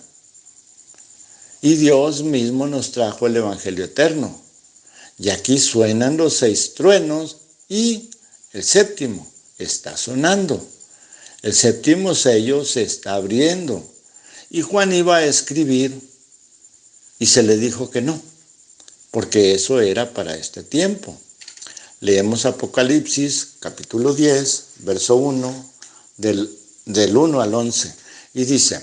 Y Dios mismo nos trajo el Evangelio eterno. Y aquí suenan los 6 truenos y el séptimo está sonando. El séptimo sello se está abriendo. Y Juan iba a escribir y se le dijo que no, porque eso era para este tiempo. Leemos Apocalipsis, capítulo 10, verso 1, del 1 al 11. Y dice,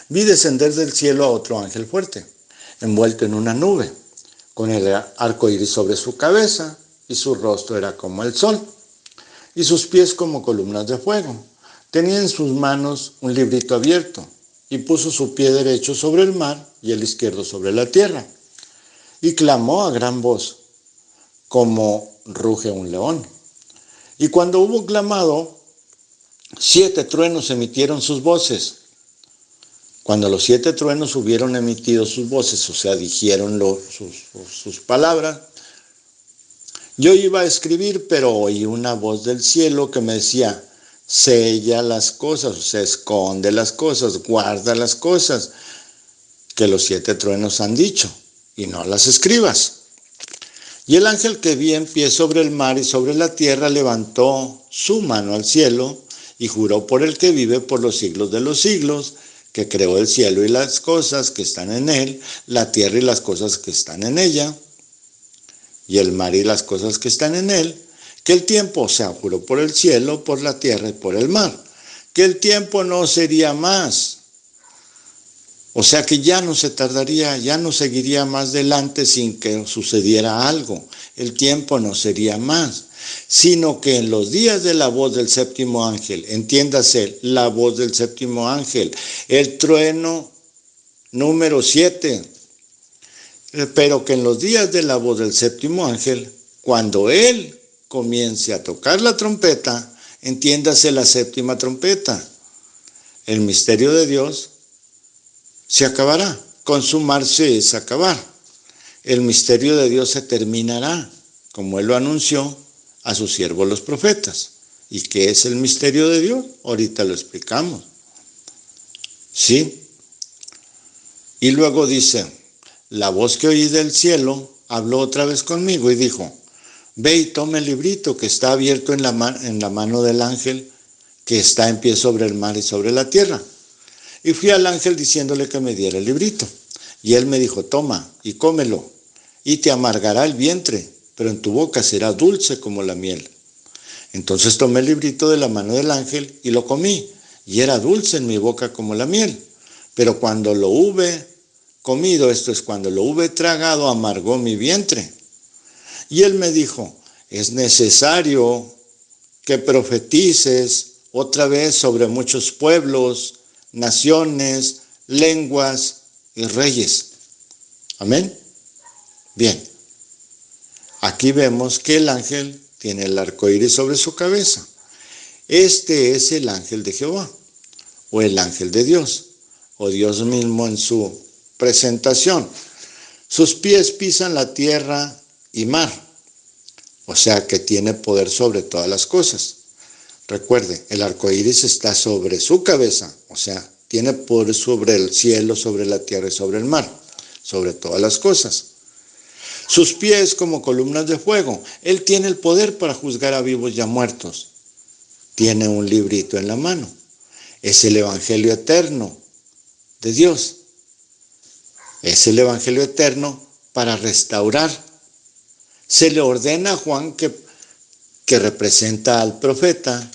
vi descender del cielo a otro ángel fuerte, envuelto en una nube, con el arco iris sobre su cabeza, y su rostro era como el sol, y sus pies como columnas de fuego. Tenía en sus manos un librito abierto, y puso su pie derecho sobre el mar y el izquierdo sobre la tierra. Y clamó a gran voz, como ruge un león. Y cuando hubo clamado, 7 truenos emitieron sus voces. Cuando los 7 truenos hubieron emitido sus voces, o sea, dijeron sus palabras, yo iba a escribir, pero oí una voz del cielo que me decía, sella las cosas, o sea, esconde las cosas, guarda las cosas que los 7 truenos han dicho, y no las escribas. Y el ángel que vi en pie sobre el mar y sobre la tierra levantó su mano al cielo y juró por el que vive por los siglos de los siglos, que creó el cielo y las cosas que están en él, la tierra y las cosas que están en ella, y el mar y las cosas que están en él, que el tiempo, o sea, juró por el cielo, por la tierra y por el mar, que el tiempo no sería más. O sea que ya no se tardaría, ya no seguiría más adelante sin que sucediera algo. El tiempo no sería más, sino que en los días de la voz del séptimo ángel, entiéndase, la voz del séptimo ángel, el trueno número 7, pero que en los días de la voz del séptimo ángel, cuando él comience a tocar la trompeta, entiéndase la séptima trompeta, el misterio de Dios se acabará. Consumarse es acabar. El misterio de Dios se terminará, como Él lo anunció a sus siervos los profetas. ¿Y qué es el misterio de Dios? Ahorita lo explicamos. ¿Sí? Y luego dice, la voz que oí del cielo habló otra vez conmigo y dijo, ve y toma el librito que está abierto en la mano del ángel que está en pie sobre el mar y sobre la tierra. Y fui al ángel diciéndole que me diera el librito. Y él me dijo, toma y cómelo, y te amargará el vientre, pero en tu boca será dulce como la miel. Entonces tomé el librito de la mano del ángel y lo comí, y era dulce en mi boca como la miel. Pero cuando lo hube comido, esto es, cuando lo hube tragado, amargó mi vientre. Y él me dijo, es necesario que profetices otra vez sobre muchos pueblos, naciones, lenguas y reyes. Amén. Bien. Aquí vemos que el ángel tiene el arco iris sobre su cabeza. Este es el ángel de Jehová, o el ángel de Dios, o Dios mismo en su presentación. Sus pies pisan la tierra y mar, o sea que tiene poder sobre todas las cosas. Recuerde, el arco iris está sobre su cabeza, o sea, tiene poder sobre el cielo, sobre la tierra y sobre el mar, sobre todas las cosas. Sus pies como columnas de fuego. Él tiene el poder para juzgar a vivos y a muertos. Tiene un librito en la mano. Es el evangelio eterno de Dios. Es el evangelio eterno para restaurar. Se le ordena a Juan que representa al profeta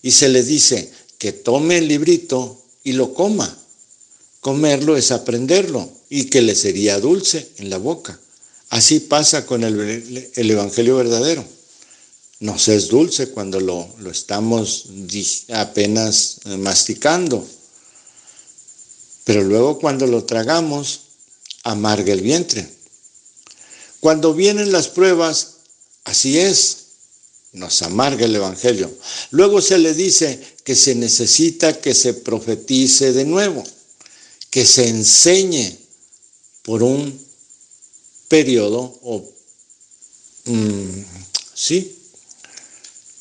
y se le dice que tome el librito y lo coma. Comerlo es aprenderlo y que le sería dulce en la boca. Así pasa con el evangelio verdadero. Nos es dulce cuando lo estamos apenas masticando, pero luego cuando lo tragamos, amarga el vientre. Cuando vienen las pruebas, así es, nos amarga el evangelio. Luego se le dice que se necesita que se profetice de nuevo, que se enseñe por un periodo,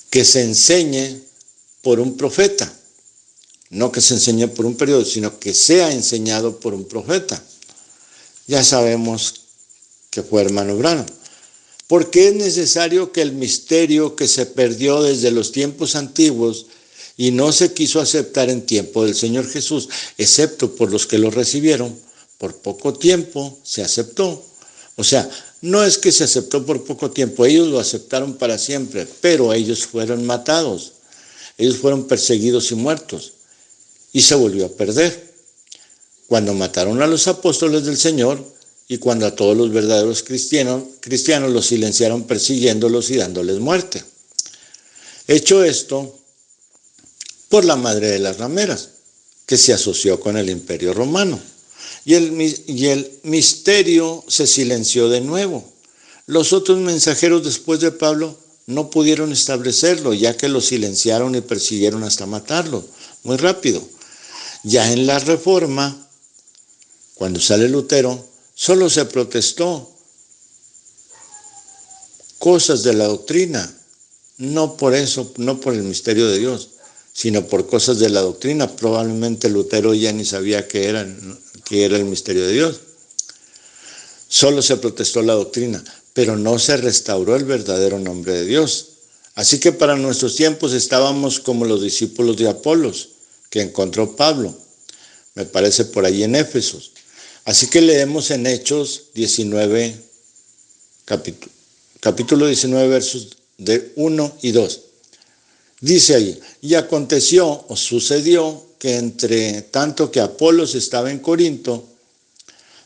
que se enseñe por un profeta. No que se enseñe por un periodo, sino que sea enseñado por un profeta. Ya sabemos que fue hermano Branham. Porque es necesario que el misterio que se perdió desde los tiempos antiguos y no se quiso aceptar en tiempo del Señor Jesús, excepto por los que lo recibieron, por poco tiempo se aceptó. O sea, no es que se aceptó por poco tiempo, ellos lo aceptaron para siempre, pero ellos fueron matados, ellos fueron perseguidos y muertos, y se volvió a perder. Cuando mataron a los apóstoles del Señor y cuando a todos los verdaderos cristianos los silenciaron persiguiéndolos y dándoles muerte. Hecho esto por la madre de las rameras, que se asoció con el Imperio Romano. Y el misterio se silenció de nuevo. Los otros mensajeros después de Pablo no pudieron establecerlo, ya que lo silenciaron y persiguieron hasta matarlo, muy rápido. Ya en la Reforma, cuando sale Lutero, solo se protestó cosas de la doctrina, no por eso, no por el misterio de Dios, sino por cosas de la doctrina. Probablemente Lutero ya ni sabía qué era el misterio de Dios. Solo se protestó la doctrina, pero no se restauró el verdadero nombre de Dios. Así que para nuestros tiempos estábamos como los discípulos de Apolos, que encontró Pablo, me parece por ahí en Éfesos. Así que leemos en Hechos 19, capítulo 19, versos de 1 y 2. Dice ahí, y aconteció o sucedió que entre tanto que Apolos estaba en Corinto,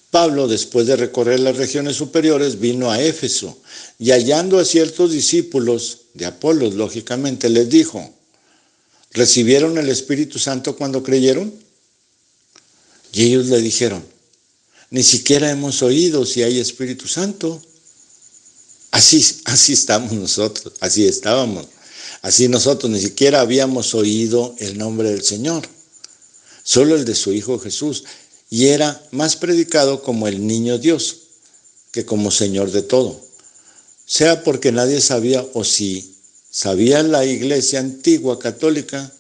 Pablo, después de recorrer las regiones superiores, vino a Éfeso y hallando a ciertos discípulos de Apolos, lógicamente, les dijo, ¿recibieron el Espíritu Santo cuando creyeron? Y ellos le dijeron, ni siquiera hemos oído si hay Espíritu Santo. Así estamos nosotros, así estábamos. Así nosotros ni siquiera habíamos oído el nombre del Señor, solo el de su Hijo Jesús, y era más predicado como el niño Dios que como Señor de todo. Sea porque nadie sabía, o si sabía la iglesia antigua católica,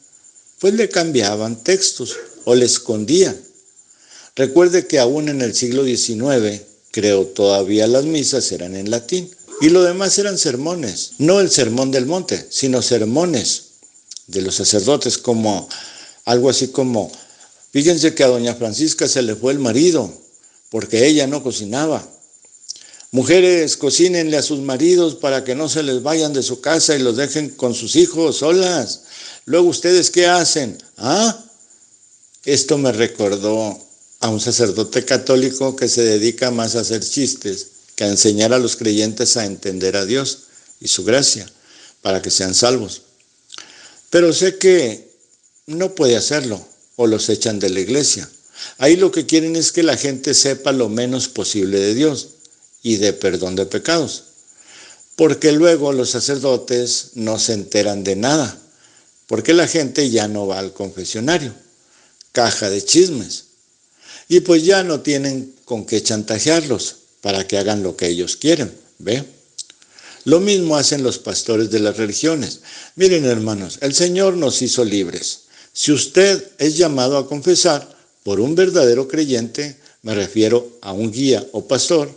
pues le cambiaban textos o le escondían. Recuerde que aún en el siglo XIX, creo todavía las misas eran en latín. Y lo demás eran sermones, no el sermón del monte, sino sermones de los sacerdotes, como algo así como, fíjense que a doña Francisca se le fue el marido, porque ella no cocinaba. Mujeres, cocínenle a sus maridos para que no se les vayan de su casa y los dejen con sus hijos solas. Luego, ¿ustedes qué hacen? Esto me recordó a un sacerdote católico que se dedica más a hacer chistes que a enseñar a los creyentes a entender a Dios y su gracia, para que sean salvos. Pero sé que no puede hacerlo, o los echan de la iglesia. Ahí lo que quieren es que la gente sepa lo menos posible de Dios y de perdón de pecados, porque luego los sacerdotes no se enteran de nada, porque la gente ya no va al confesionario, caja de chismes, y pues ya no tienen con qué chantajearlos para que hagan lo que ellos quieren, ¿ve? Lo mismo hacen los pastores de las religiones. Miren, hermanos, el Señor nos hizo libres. Si usted es llamado a confesar por un verdadero creyente, me refiero a un guía o pastor,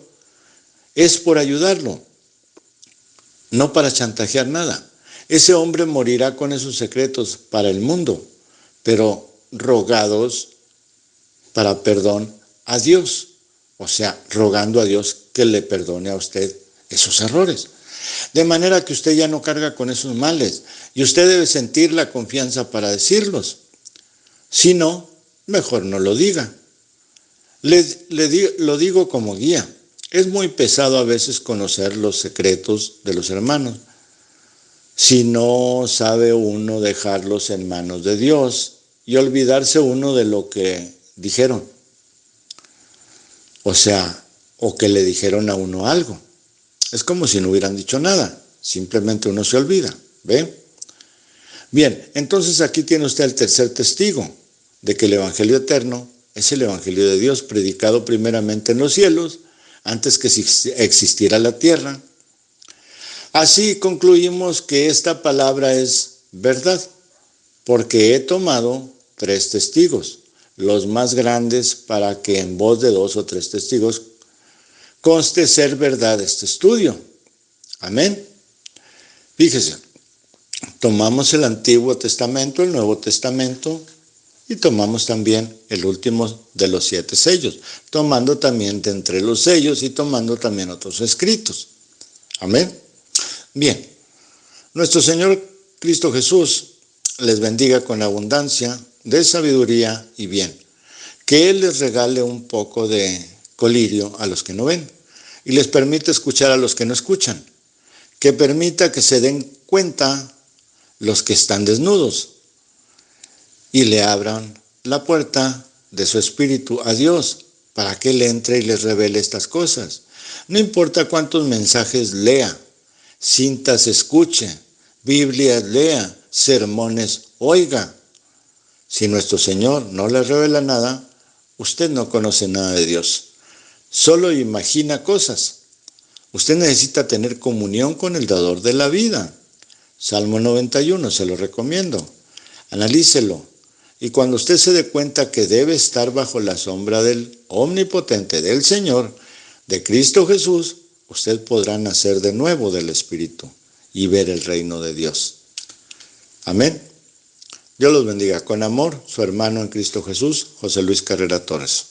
es por ayudarlo, no para chantajear nada. Ese hombre morirá con esos secretos para el mundo, pero rogados para perdón a Dios. O sea, rogando a Dios que le perdone a usted esos errores. De manera que usted ya no carga con esos males y usted debe sentir la confianza para decirlos. Si no, mejor no lo diga. Lo digo como guía. Es muy pesado a veces conocer los secretos de los hermanos. Si no sabe uno dejarlos en manos de Dios y olvidarse uno de lo que dijeron. O que le dijeron a uno algo. Es como si no hubieran dicho nada. Simplemente uno se olvida. ¿Ve? Bien, entonces aquí tiene usted el tercer testigo de que el Evangelio eterno es el Evangelio de Dios, predicado primeramente en los cielos, antes que existiera la tierra. Así concluimos que esta palabra es verdad, porque he tomado 3 testigos, los más grandes, para que en voz de 2 o 3 testigos conste ser verdad este estudio. Amén. Fíjese, tomamos el Antiguo Testamento, el Nuevo Testamento, y tomamos también el último de los 7 sellos, tomando también de entre los sellos y tomando también otros escritos. Amén. Bien, nuestro Señor Cristo Jesús les bendiga con abundancia de sabiduría y bien. Que Él les regale un poco de colirio a los que no ven y les permita escuchar a los que no escuchan. Que permita que se den cuenta los que están desnudos y le abran la puerta de su espíritu a Dios para que Él entre y les revele estas cosas. No importa cuántos mensajes lea, cintas escuche, Biblias lea, sermones oiga. Si nuestro Señor no le revela nada, usted no conoce nada de Dios. Solo imagina cosas. Usted necesita tener comunión con el dador de la vida. Salmo 91, se lo recomiendo. Analícelo. Y cuando usted se dé cuenta que debe estar bajo la sombra del omnipotente, del Señor, de Cristo Jesús, usted podrá nacer de nuevo del Espíritu y ver el reino de Dios. Amén. Dios los bendiga. Con amor, su hermano en Cristo Jesús, José Luis Carrera Torres.